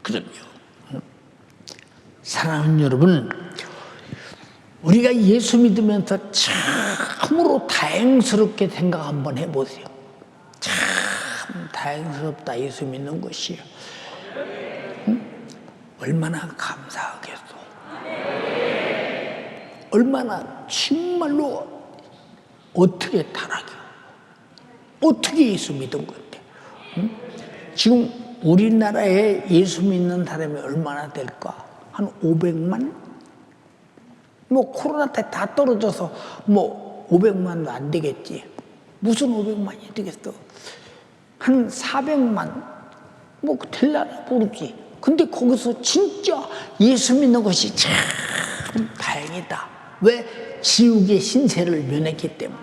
그럼요. 응? 사랑하는 여러분, 우리가 예수 믿으면서 참으로 다행스럽게 생각 한번 해보세요. 참 다행스럽다, 예수 믿는 것이. 응? 얼마나 감사하겠어. 얼마나 정말로 어떻게 타락이야. 어떻게 예수 믿은 건데. 응? 지금 우리나라에 예수 믿는 사람이 얼마나 될까? 한 500만? 뭐 코로나 때 다 떨어져서 뭐 500만도 안 되겠지. 무슨 500만이 되겠어. 한 400만 뭐 될라나 모르지. 근데 거기서 진짜 예수 믿는 것이 참 다행이다. 왜? 지옥의 신세를 면했기 때문에.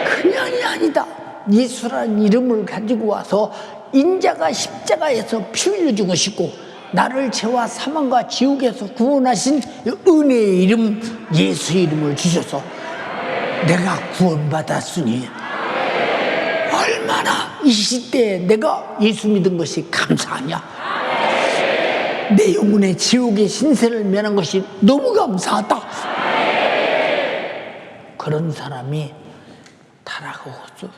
그냥이 아니다. 예수라는 이름을 가지고 와서 인자가 십자가에서 피 흘려 죽으시고 나를 죄와 사망과 지옥에서 구원하신 은혜의 이름 예수의 이름을 주셔서 내가 구원받았으니 얼마나 이 시대에 내가 예수 믿은 것이 감사하냐. 내 영혼의 지옥의 신세를 면한 것이 너무 감사하다. 그런 사람이 타락하고서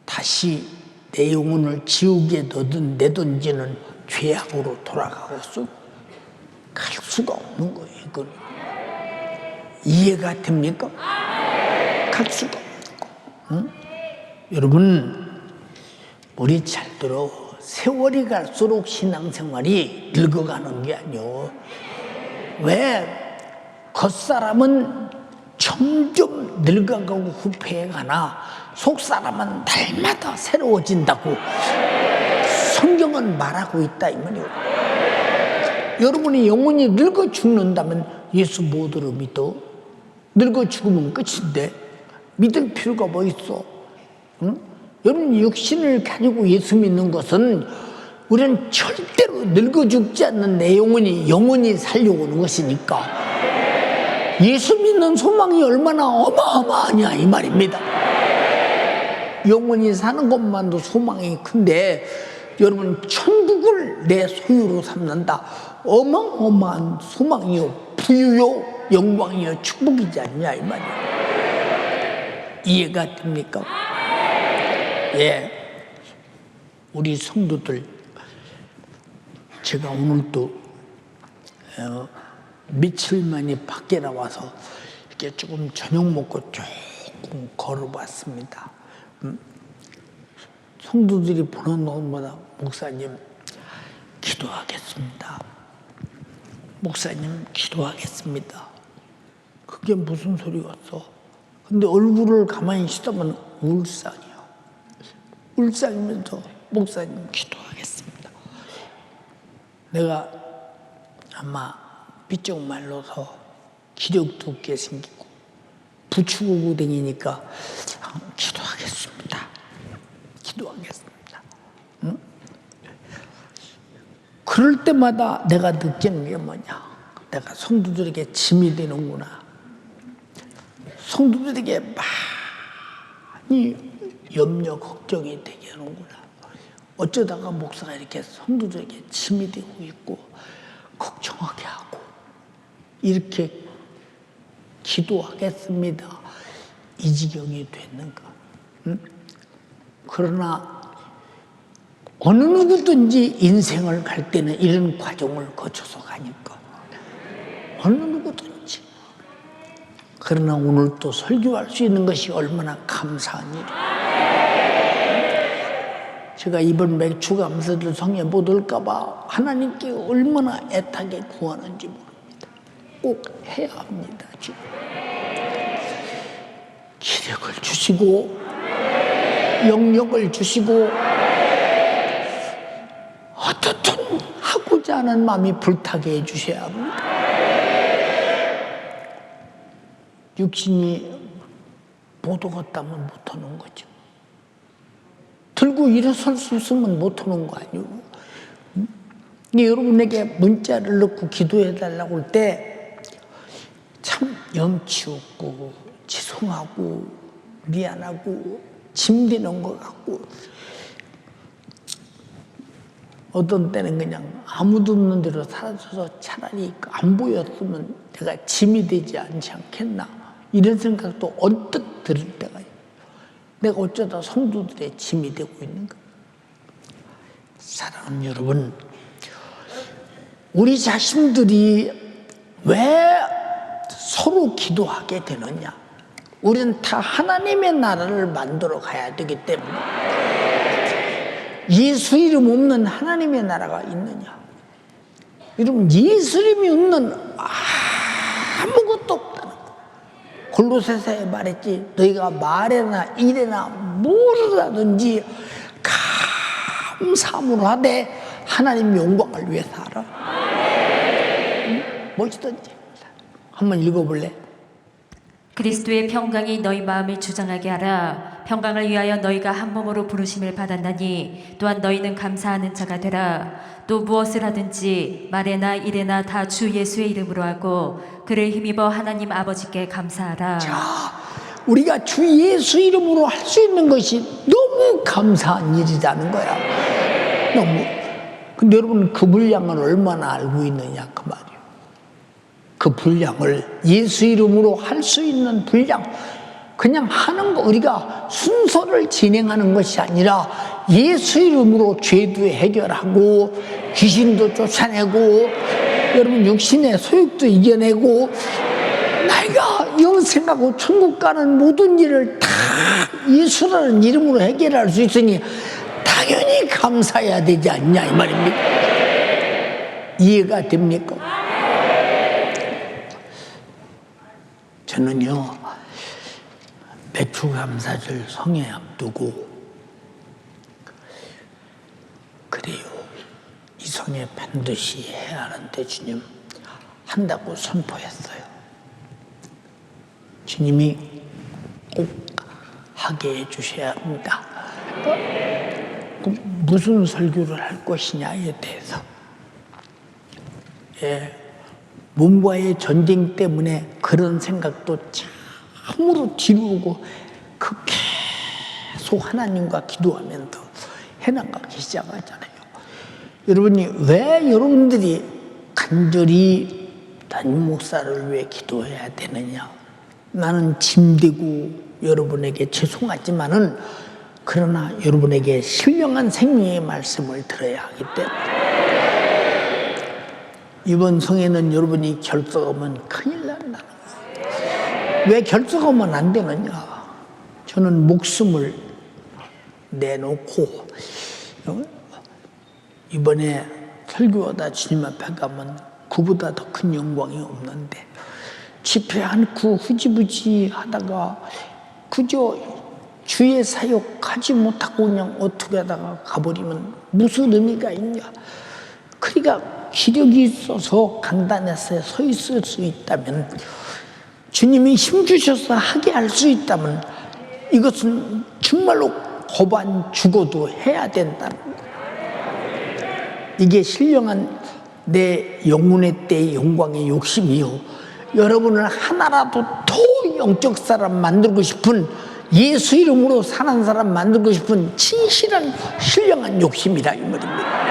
다시 내 영혼을 지옥에 내던지는 죄악으로 돌아가고서 갈 수가 없는 거예요. 이건 이해가 됩니까? 갈 수가 없는 거. 응? 여러분, 우리 잘 들어. 세월이 갈수록 신앙생활이 늙어가는 게 아니오. 왜? 겉사람은 점점 늙어가고 후패해가나 속사람은 날마다 새로워진다고 성경은 말하고 있다 이 말이오. 여러분이 영혼이 늙어 죽는다면 예수 못으로 믿어? 늙어 죽으면 끝인데 믿을 필요가 뭐 있어? 응? 여러분, 육신을 가지고 예수 믿는 것은 우리는 절대로 늙어 죽지 않는 내 영혼이 영원히 살려고 하는 것이니까 예수 믿는 소망이 얼마나 어마어마하냐 이 말입니다. 영원히 사는 것만도 소망이 큰데 여러분, 천국을 내 소유로 삼는다. 어마어마한 소망이요, 부유요, 영광이요, 축복이지 않냐 이 말이에요. 이해가 됩니까? 예, 우리 성도들, 제가 오늘 또 며칠 만에 밖에 나와서 이렇게 조금 저녁 먹고 조금 걸어봤습니다. 성도들이 보는 것마다 목사님 기도하겠습니다. 목사님 기도하겠습니다. 그게 무슨 소리였어? 근데 얼굴을 가만히 쳐다보면 울상이요. 울상이면서 목사님 기도하겠습니다. 내가 아마 삐쩍 말라서 기력도 없게 생기고 부추고 다니니까 기도하겠습니다. 기도하겠습니다. 응? 그럴 때마다 내가 느끼는 게 뭐냐? 내가 성도들에게 짐이 되는구나. 성도들에게 많이 염려, 걱정이 되게 하는구나. 어쩌다가 목사가 이렇게 성도들에게 짐이 되고 있고 걱정하게 하고 이렇게 기도하겠습니다. 이 지경이 됐는가? 응? 그러나 어느 누구든지 인생을 갈 때는 이런 과정을 거쳐서 가니까 어느 누구든지. 그러나 오늘 또 설교할 수 있는 것이 얼마나 감사한 일이에요. 제가 이번 맥주 감사를 성에 못 올까 봐 하나님께 얼마나 애타게 구하는지 모릅니다. 꼭 해야 합니다. 지금 기력을 주시고 영역을 주시고 어떻든 하고자 하는 마음이 불타게 해주셔야 합니다. 육신이 못 오겠다면 못하는 거죠. 들고 일어설 수 있으면 못하는 거 아니에요. 여러분에게 문자를 넣고 기도해달라고 할 때 참 염치 없고 죄송하고 미안하고 짐되는 것 같고 어떤 때는 그냥 아무도 없는 데로 사라져서 차라리 안 보였으면 내가 짐이 되지 않지 않겠나 이런 생각도 언뜻 들을 때가 있어요. 내가 어쩌다 성도들의 짐이 되고 있는가. 사랑하는 여러분, 우리 자신들이 왜 서로 기도하게 되느냐. 우리는 다 하나님의 나라를 만들어 가야 되기 때문에 예수 이름 없는 하나님의 나라가 있느냐. 여러분, 예수 이름이 없는 아무것도 없다는 거. 골로새서에 말했지. 너희가 말에나 일에나 무엇이라든지 감사함으로 하되 하나님 영광을 위해 살아. 응? 무엇이든지. 한번 읽어볼래? 그리스도의 평강이 너희 마음을 주장하게 하라. 평강을 위하여 너희가 한 몸으로 부르심을 받았나니 또한 너희는 감사하는 자가 되라. 또 무엇을 하든지 말에나 일에나 다 주 예수의 이름으로 하고 그를 힘입어 하나님 아버지께 감사하라. 자, 우리가 주 예수 이름으로 할 수 있는 것이 너무 감사한 일이라는 거야. 너무. 근데 여러분 그 분량을 얼마나 알고 있느냐 그 말이에요. 그 분량을 예수 이름으로 할 수 있는 분량, 그냥 하는 거, 우리가 순서를 진행하는 것이 아니라 예수 이름으로 죄도 해결하고 귀신도 쫓아내고 여러분 육신의 소욕도 이겨내고 내가 영생하고 천국 가는 모든 일을 다 예수라는 이름으로 해결할 수 있으니 당연히 감사해야 되지 않냐 이 말입니다. 이해가 됩니까? 저는요, 매추감사절 성회 앞두고 그래요, 이 성회 반드시 해야 하는데 주님 한다고 선포했어요. 주님이 꼭 하게 해주셔야 합니다. 무슨 설교를 할 것이냐에 대해서, 몸과의 전쟁 때문에 그런 생각도 참으로 뒤로오고 그 계속 하나님과 기도하면서 해나가기 시작하잖아요. 여러분이 왜 여러분들이 간절히 담임 목사를 위해 기도해야 되느냐? 나는 짐되고 여러분에게 죄송하지만은 그러나 여러분에게 신령한 생명의 말씀을 들어야 하기 때문에 이번 성회는 여러분이 결석하면 큰일 난다. 왜 결석하면 안 되느냐? 저는 목숨을 내놓고 이번에 설교하다 주님 앞에 가면 그보다 더 큰 영광이 없는데 집회 않고 후지부지 하다가 그저 주의 사역하지 못하고 그냥 어떻게 하다가 가버리면 무슨 의미가 있냐? 그러니까 기력이 있어서 강단에서 서 있을 수 있다면, 주님이 힘 주셔서 하게 할 수 있다면 이것은 정말로 고반 죽어도 해야 된다. 이게 신령한 내 영혼의 때의 영광의 욕심이요, 여러분을 하나라도 더 영적 사람 만들고 싶은, 예수 이름으로 사는 사람 만들고 싶은 진실한 신령한 욕심이라 이 말입니다.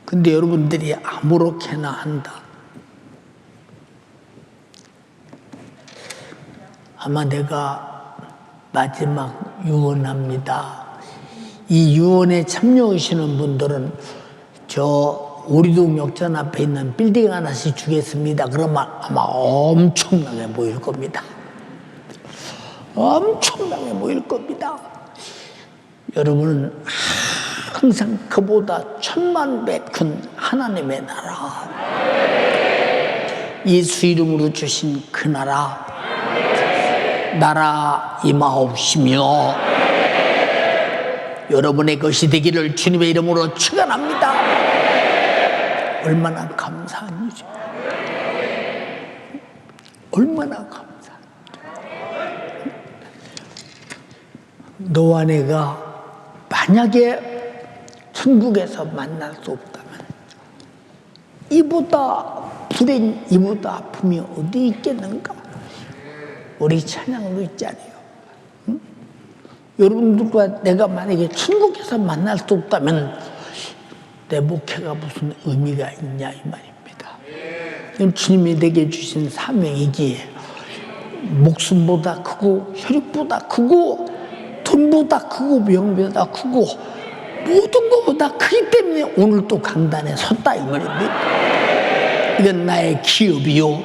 근데 여러분들이 아무렇게나 한다. 아마 내가 마지막 유언합니다. 이 유언에 참여하시는 분들은 저 오리동 역전 앞에 있는 빌딩 하나씩 주겠습니다. 그러면 아마 엄청나게 모일 겁니다. 엄청나게 모일 겁니다. 여러분은 항상 그보다 1000만 배 큰 하나님의 나라, 예수 이름으로 주신 그 나라 임하옵시며 여러분의 것이 되기를 주님의 이름으로 축원합니다. 얼마나 감사한 일이죠. 얼마나 감사한 일이죠. 너와 내가 만약에 천국에서 만날 수 없다면 이보다 불행, 이보다 아픔이 어디 있겠는가? 우리 찬양도 있잖아요. 응? 여러분들과 내가 만약에 천국에서 만날 수 없다면 내 목회가 무슨 의미가 있냐 이 말입니다. 주님이 내게 주신 사명이기에 목숨보다 크고 혈육보다 크고 돈보다 크고 명보다 크고 모든 것보다 크기 때문에 오늘 또 강단에 섰다 이 말입니다. 이건 나의 기업이요,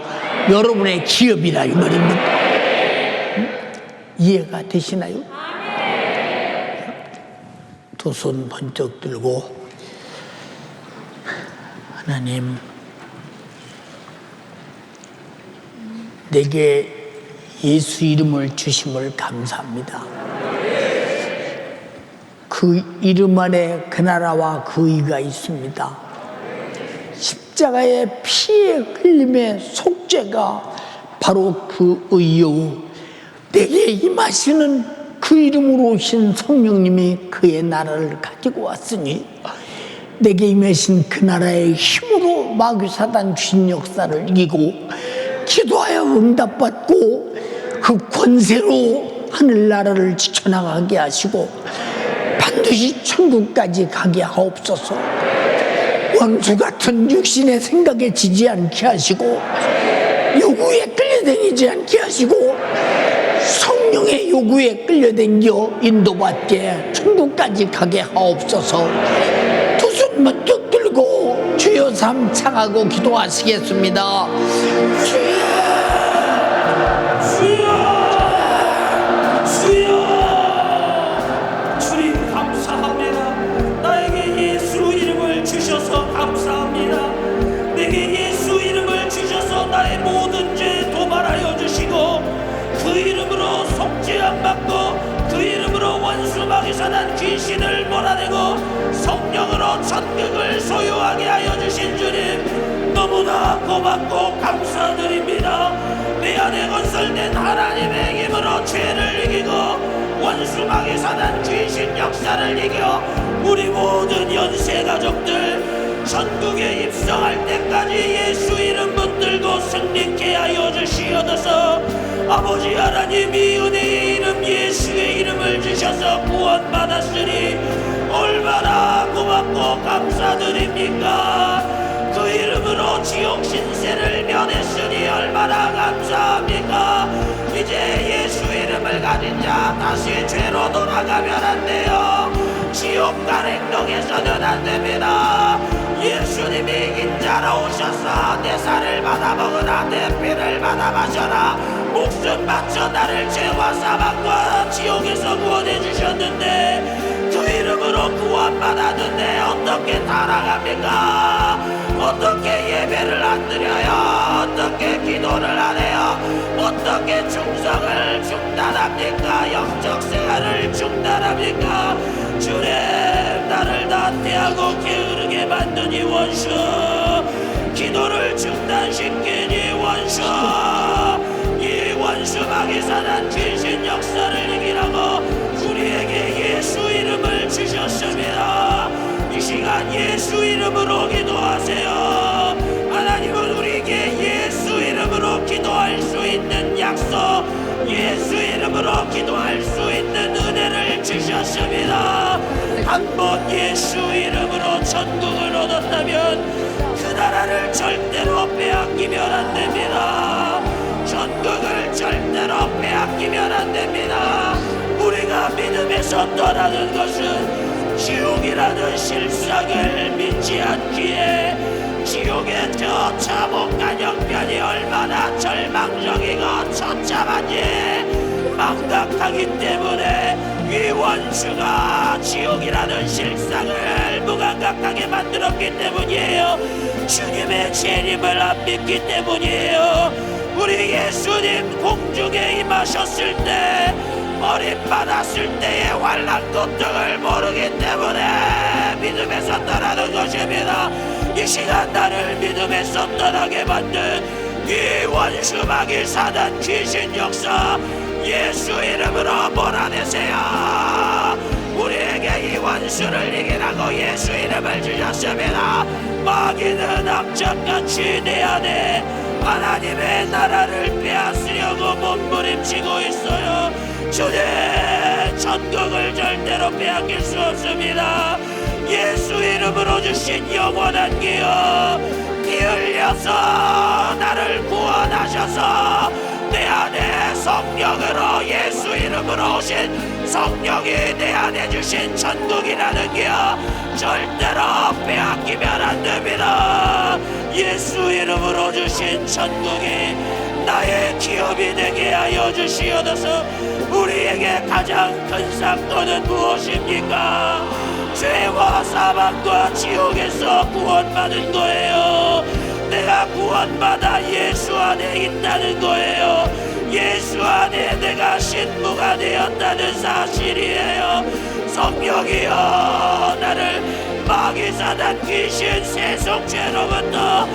여러분의 기업이라 이 말입니다. 이해가 되시나요? 두 손 번쩍 들고, 하나님 내게 예수 이름을 주심을 감사합니다. 그 이름 안에 그 나라와 그 의가 있습니다. 십자가의 피의 흘림의 속죄가 바로 그 의요, 내게 임하시는 그 이름으로 오신 성령님이 그의 나라를 가지고 왔으니 내게 임하신 그 나라의 힘으로 마귀 사단 주신 역사를 이기고 기도하여 응답받고 그 권세로 하늘나라를 지켜나가게 하시고 반드시 천국까지 가게 하옵소서. 원수 같은 육신의 생각에 지지 않게 하시고 요구에 끌려다니지 않게 하시고 성령의 요구에 끌려다녀 인도받게 천국까지 가게 하옵소서. 두 손 번쩍 들고 주여 삼 창하고 기도하시겠습니다. 주님 감사합니다. 나에게 예수 이름을 주셔서 감사합니다. 내게 예수 이름을 주셔서 나의 모든 죄 도말하여 주시고 그 이름으로 속죄함 받고 그 이름으로 원수 마귀 사단 귀신을 몰아내고 성령으로 천국을 소유하게 하여 주신 주님 너무나 고맙고 감사드립니다. 내 안에 건설된 하나님의 힘으로 죄를 이기고 원수 마귀 사단 귀신 역사를 이겨 우리 모든 연세 가족들 천국에 입성할 때까지 예수 이름 붙들고 승리케 하여 주시옵소서. 아버지 하나님이 은혜의 이름 예수의 이름을 주셔서 구원받았으니 얼마나 고맙고 감사드립니까. 그 이름으로 지옥 신세를 면했으니 얼마나 감사합니까. 이제 예수 이름을 가진 자 다시 죄로 돌아가면 안 돼요. 지옥 갈 행동에서는 안 됩니다. 예수님이 인자로 오셔서 내 살을 받아 먹으라 내 피를 받아 마셔라 목숨 바쳐 나를 죄와 사망과 지옥에서 구원해 주셨는데 그 이름으로 구원받았는데 어떻게 타락합니까? 어떻게 예배를 안 드려요? 어떻게 기도를 안 해요? 어떻게 충성을 중단합니까? 영적 생활을 중단합니까? 주님 나를 나태하고 게으르게 만든 이 원수 기도를 중단시킨 이 원수 이 원수 마귀 사단 귀신 역사를 이기라고 우리에게 예수 이름을 주셨습니다. 이 시간 예수 이름으로 기도하세요. 하나님은 우리에게 예수 이름으로 기도할 수 있는 약속 예수 이름으로 기도할 수 있는 은혜를 주셨습니다. 한번 예수 이름으로 천국을 얻었다면 그 나라를 절대로 빼앗기면 안 됩니다. 천국을 절대로 빼앗기면 안 됩니다. 우리가 믿음에서 떠나는 것은 지옥이라는 실상을 믿지 않기에 지옥의 저 참혹한 형편이 얼마나 절망적이고 처참한지 망각하기 때문에 이 원수가 지옥이라는 실상을 무감각하게 만들었기 때문이에요. 주님의 재림을 안 믿기 때문이에요. 우리 예수님 공중에 임하셨을 때 버림받았을 때의 환난 고통을 모르기 때문에 믿음에서 떠나는 것입니다. 이 시간 나를 믿음에서 떠나게 만든 이 원수 마귀 사단 귀신 역사 예수 이름으로 몰아내세요. 우리에게 이 원수를 이기라고 예수 이름을 주셨습니다. 마귀는 악착같이 내 안에 하나님의 나라를 빼앗으려고 몸부림치고 있어요. 주님 천국을 절대로 빼앗길 수 없습니다. 예수 이름으로 주신 영원한 기업 피 흘려서 나를 구원하셔서 내 안에 성령으로 예수 이름으로 오신 성령이 내 안에 주신 천국이라는 기업 절대로 빼앗기면 안 됩니다. 예수 이름으로 주신 천국이 나의 기업이 되게 하여 주시옵소서. 우리에게 가장 큰 상도는 무엇입니까? 죄와 사망과 지옥에서 구원받은 거예요. 내가 구원받아 예수 안에 있다는 거예요. 예수 안에 내가 신부가 되었다는 사실이에요. 성령이여, 나를 마귀 사단 귀신 세속죄로부터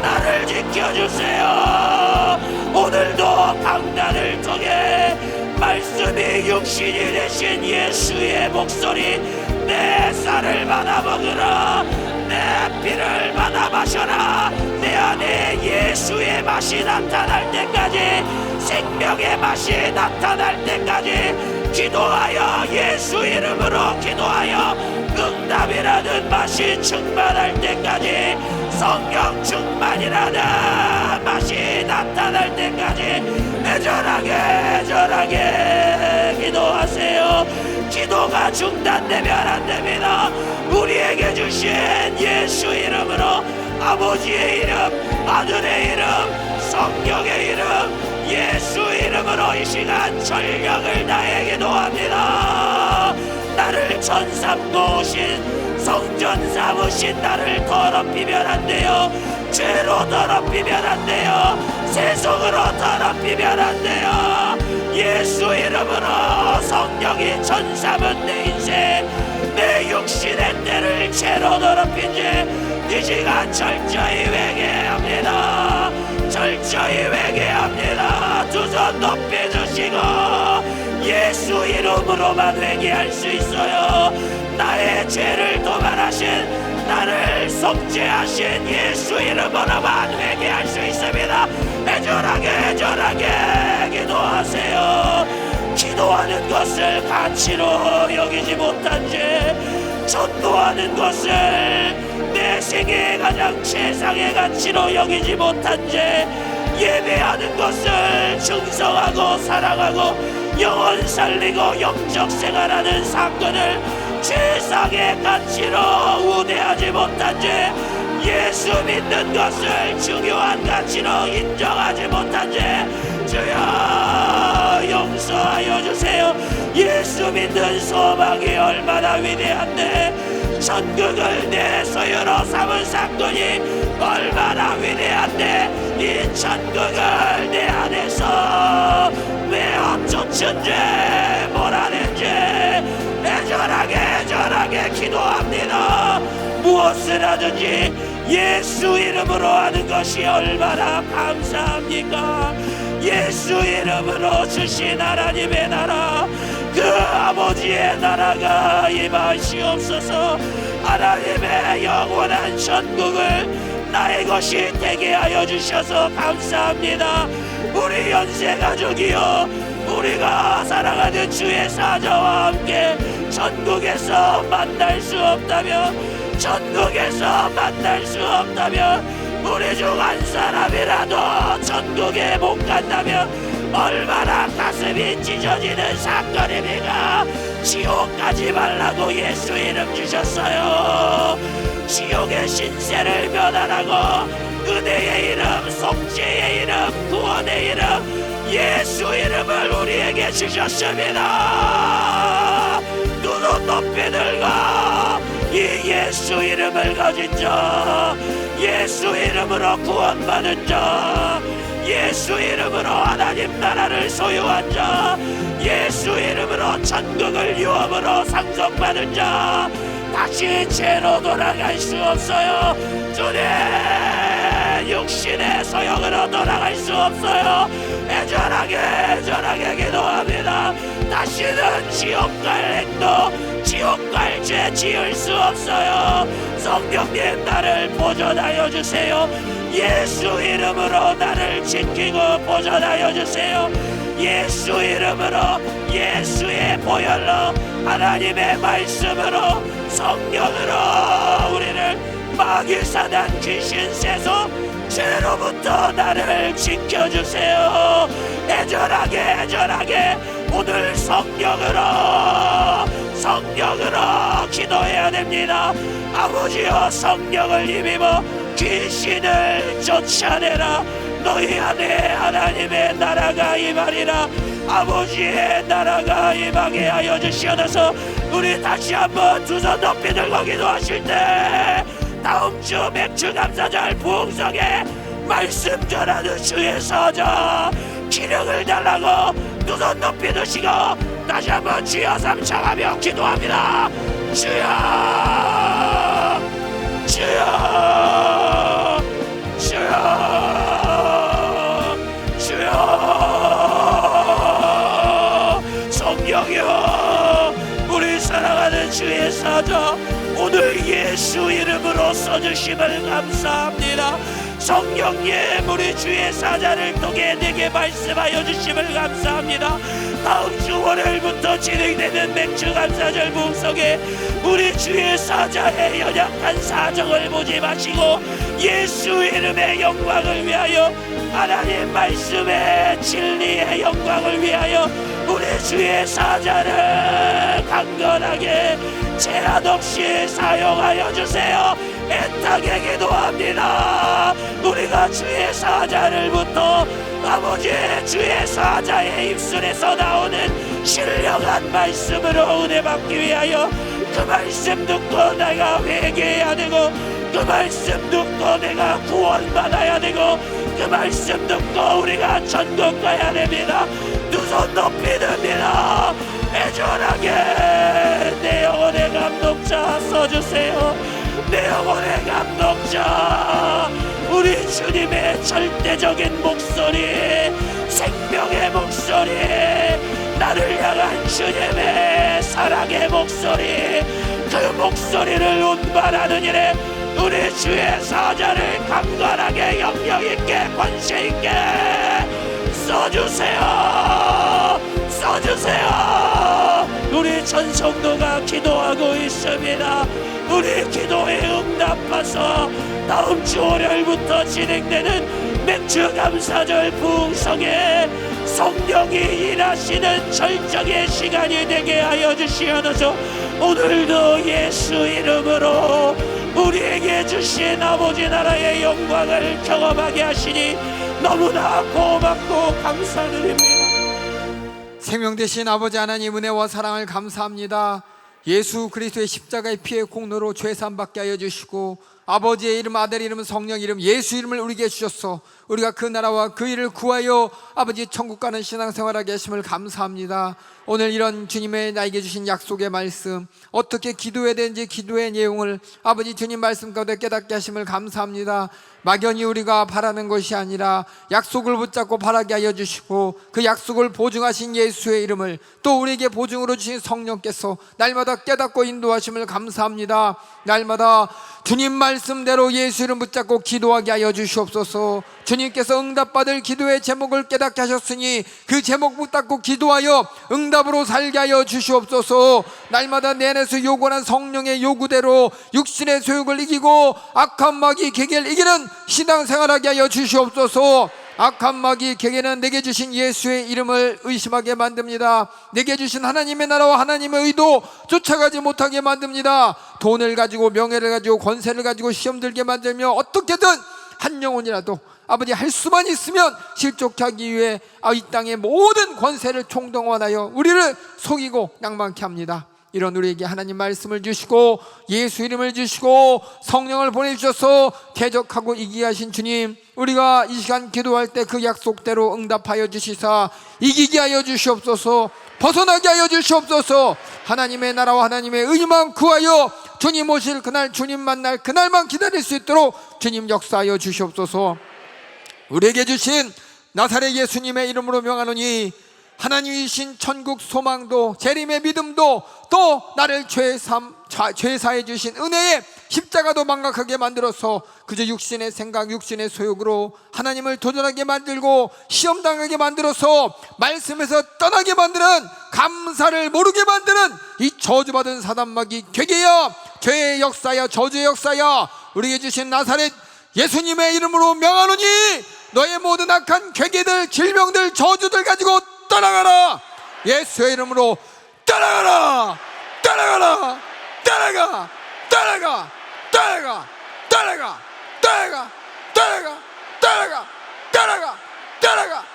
나를 지켜주세요. 오늘도 강단을 통해 말씀이 육신이 되신 예수의 목소리, 내 쌀을 받아 먹으라, 내 피를 받아 마셔라, 내 안에 예수의 맛이 나타날 때까지, 생명의 맛이 나타날 때까지 기도하여, 예수 이름으로 기도하여 응답이라는 맛이 충만할 때까지, 성령 충만이라는 맛이 나타날 때까지 애절하게 기도하세요. 기도가 중단되면 안 됩니다. 우리에게 주신 예수 이름으로, 아버지의 이름, 아들의 이름, 성령의 이름, 예수 이름으로 이 시간 전력을 다해 기도합니다. 나를 전 삼고 오신, 성전 삼으신 나를 더럽히면 안 돼요. 죄로 더럽히면 안 돼요. 세속으로 더럽히면 안 돼요. 예수 이름으로 성령이 전 삼은 내 인생, 내 육신의 때를 죄로 더럽힌 죄, 이 시간 철저히 회개합니다. 철저히 회개합니다. 두 손 높이 드시고 예수 이름으로만 회개할 수 있어요. 나의 죄를 도말하신, 나를 속죄하신 예수 이름으로만 회개할 수 있습니다. 애절하게 기도하세요. 기도하는 것을 가치로 여기지 못한 죄, 전도하는 것을 내 생애의 가장 최상의 가치로 여기지 못한 죄, 예배하는 것을 충성하고 사랑하고 영혼 살리고 영적 생활하는 사건을 최상의 가치로 우대하지 못한 죄, 예수 믿는 것을 중요한 가치로 인정하지 못한 죄, 주여 용서하여 주세요. 예수 믿는 소망이 얼마나 위대한데, 천국을 내 소유로 삼은 사건이 얼마나 위대한데, 이 천국을 내 안에서 왜 엎쫓은 죄, 몰아낸 죄, 애절하게 기도합니다. 무엇을 하든지 예수 이름으로 하는 것이 얼마나 감사합니까? 예수 이름으로 주신 하나님의 나라, 그 아버지의 나라가 임하시옵소서. 하나님의 영원한 천국을 나의 것이 되게 하여 주셔서 감사합니다. 우리 연세 가족이여, 우리가 사랑하는 주의 사자와 함께 천국에서 만날 수 없다면, 천국에서 만날 수 없다면, 우리 중 한 사람이라도 천국에 못 간다면 얼마나 가슴이 찢어지는 사건입니까? 지옥 가지 말라고 예수 이름 주셨어요. 지옥의 신세를 면하라고 은혜의 이름, 속죄의 이름, 구원의 이름, 예수 이름을 우리에게 주셨습니다. 눈을 높이 들고 이 예수 이름을 가진 자, 예수 이름으로 구원받은 자, 예수 이름으로 하나님 나라를 소유한 자, 예수 이름으로 천국을 유업으로 상속받은 자, 다시 죄로 돌아갈 수 없어요. 주님 육신의 소용으로 돌아갈 수 없어요. 애절하게 기도합니다. 다시는 지옥 갈 행동, 지옥 갈 죄 지을 수 없어요. 성령님 나를 보존하여 주세요. 예수 이름으로 나를 지키고 보존하여 주세요. 예수 이름으로, 예수의 보혈로, 하나님의 말씀으로, 성령으로 우리를 마귀 사단 귀신 세속 죄로부터 나를 지켜주세요. 애절하게 오늘 성령으로 기도해야 됩니다. 아버지여, 성령을 힘입어 귀신을 쫓아내라. 너희 안에 하나님의 나라가 임하리라. 아버지의 나라가 임하게 하여 주시옵소서. 우리 다시 한번 두 손 높이 들고 기도하실 때 다음 주 맥주 감사절 부흥성에 말씀 전하는 주의 사자 기력을 달라고 두 손 높이 드시고 다시 한번 주여 삼창하며 기도합니다. 주여 주여 주여 주여 성령이여 우리 사랑하는 주의 사자 오늘 예수 이름으로 써주심을 감사합니다. 성령님 우리 주의 사자를 통해 내게 말씀하여 주심을 감사합니다. 다음 주 월요일부터 진행되는 맥주 감사절 부흥성에 우리 주의 사자의 연약한 사정을 보지 마시고 예수 이름의 영광을 위하여 하나님 말씀의 진리의 영광을 위하여 우리 주의 사자를 강건하게 제한 없이 사용하여 주세요. 애타게 기도합니다. 우리가 주의 사자를부터 아버지의 주의 사자의 입술에서 나오는 신령한 말씀으로 은혜 받기 위하여 그 말씀 듣고 내가 회개해야 되고 그 말씀 듣고 내가 구원받아야 되고 그 말씀 듣고 우리가 천국 가야 됩니다. 두 손 높이 듭니다. 애절하게 내 영혼의 감독자 써주세요. 내 영혼의 감독자 우리 주님의 절대적인 목소리 생명의 목소리 나를 향한 주님의 사랑의 목소리 그 목소리를 운반하는 일에 우리 주의 사자를 강건하게 영역있게 권세있게 써주세요. 써주세요. 우리 전 성도가 기도하고 있습니다. 우리 기도에 응답하소 다음 주 월요일부터 진행되는 맥주 감사절 부흥성에 성령이 일하시는 절정의 시간이 되게 하여 주시옵소서. 오늘도 예수 이름으로 우리에게 주신 아버지 나라의 영광을 경험하게 하시니 너무나 고맙고 감사드립니다. 생명 되신 아버지 하나님 은혜와 사랑을 감사합니다. 예수 그리스도의 십자가의 피의 공로로 죄사함 받게 하여 주시고 아버지의 이름 아들 이름 성령 이름 예수 이름을 우리에게 주셨소. 우리가 그 나라와 그 일을 구하여 아버지 천국 가는 신앙생활하게 하심을 감사합니다. 오늘 이런 주님의 나에게 주신 약속의 말씀 어떻게 기도해야 되는지 기도의 내용을 아버지 주님 말씀 가운데 깨닫게 하심을 감사합니다. 막연히 우리가 바라는 것이 아니라 약속을 붙잡고 바라게 하여 주시고 그 약속을 보증하신 예수의 이름을 또 우리에게 보증으로 주신 성령께서 날마다 깨닫고 인도하심을 감사합니다. 날마다 주님 말씀대로 예수 이름 붙잡고 기도하게 하여 주시옵소서. 주님께서 응답받을 기도의 제목을 깨닫게 하셨으니 그 제목 붙잡고 기도하여 응답으로 살게 하여 주시옵소서. 날마다 내 안에서 요구하는 성령의 요구대로 육신의 소욕을 이기고 악한 마귀 계계를 이기는 신앙생활하게 하여 주시옵소서. 악한 마귀 계계는 내게 주신 예수의 이름을 의심하게 만듭니다. 내게 주신 하나님의 나라와 하나님의 의도 쫓아가지 못하게 만듭니다. 돈을 가지고 명예를 가지고 권세를 가지고 시험 들게 만들며 어떻게든 한 영혼이라도 아버지 할 수만 있으면 실족하게 하기 위해 이 땅의 모든 권세를 총동원하여 우리를 속이고 낭만케 합니다. 이런 우리에게 하나님 말씀을 주시고 예수 이름을 주시고 성령을 보내주셔서 대적하고 이기게 하신 주님, 우리가 이 시간 기도할 때 그 약속대로 응답하여 주시사 이기게 하여 주시옵소서. 벗어나게 하여 주시옵소서. 하나님의 나라와 하나님의 의만 구하여 주님 오실 그날 주님 만날 그날만 기다릴 수 있도록 주님 역사하여 주시옵소서. 우리에게 주신 나사렛 예수님의 이름으로 명하노니 하나님이신 천국 소망도 재림의 믿음도 또 나를 죄사해 주신 은혜의 십자가도 망각하게 만들어서 그저 육신의 생각 육신의 소욕으로 하나님을 도전하게 만들고 시험당하게 만들어서 말씀에서 떠나게 만드는 감사를 모르게 만드는 이 저주받은 사단마귀 괴계야 죄의 역사야 저주의 역사야 우리에게 주신 나사렛 예수님의 이름으로 명하노니 너의 모든 악한 괴계들 질병들 저주들 가지고 떠나가라. 예수의 이름으로 떠나가라. 떠나가라. 떠나가. 떠나가. 떠나가. 떠나가. 떠나가. 떠나가. 떠나가. 떠나가. 떠나가. 떠나가. 떠나가.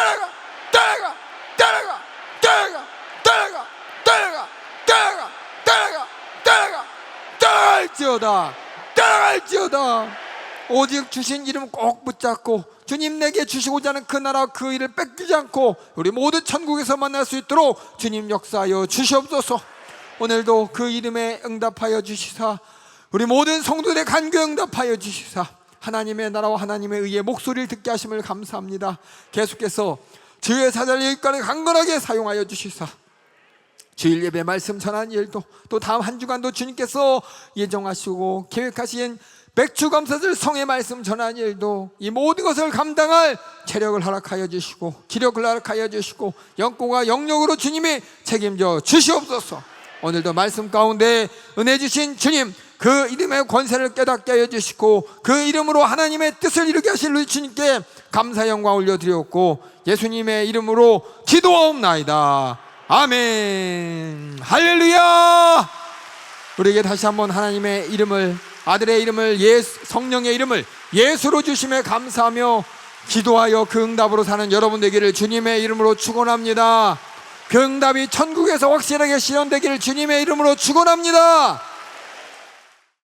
떠나가. 떠나가. 떠나가. 떠나가. 떠나가. 떠나가. 떠나가. 떠나갈지어다. 떠나갈지어다. 나아갈지어다. 오직 주신 이름 꼭 붙잡고 주님 내게 주시고자 하는 그 나라 그 일을 뺏기지 않고 우리 모두 천국에서 만날 수 있도록 주님 역사하여 주시옵소서. 오늘도 그 이름에 응답하여 주시사 우리 모든 성도들의 간구 응답하여 주시사 하나님의 나라와 하나님의 의의 목소리를 듣게 하심을 감사합니다. 계속해서 주의 사자를 여기까지 강건하게 사용하여 주시사 주일 예배 말씀 전하는 일도 또 다음 한 주간도 주님께서 예정하시고 계획하신 백주감사절 성의 말씀 전하는 일도 이 모든 것을 감당할 체력을 허락하여 주시고 기력을 허락하여 주시고 영권과 영역으로 주님이 책임져 주시옵소서. 오늘도 말씀 가운데 은혜 주신 주님 그 이름의 권세를 깨닫게 하여 주시고 그 이름으로 하나님의 뜻을 이루게 하실 우리 주님께 감사 영광 올려드렸고 예수님의 이름으로 기도하옵나이다. 아멘. 할렐루야. 우리에게 다시 한번 하나님의 이름을 아들의 이름을 성령의 이름을 예수로 주심에 감사하며 기도하여 그 응답으로 사는 여러분 되기를 주님의 이름으로 축원합니다. 그 응답이 천국에서 확실하게 실현되기를 주님의 이름으로 축원합니다.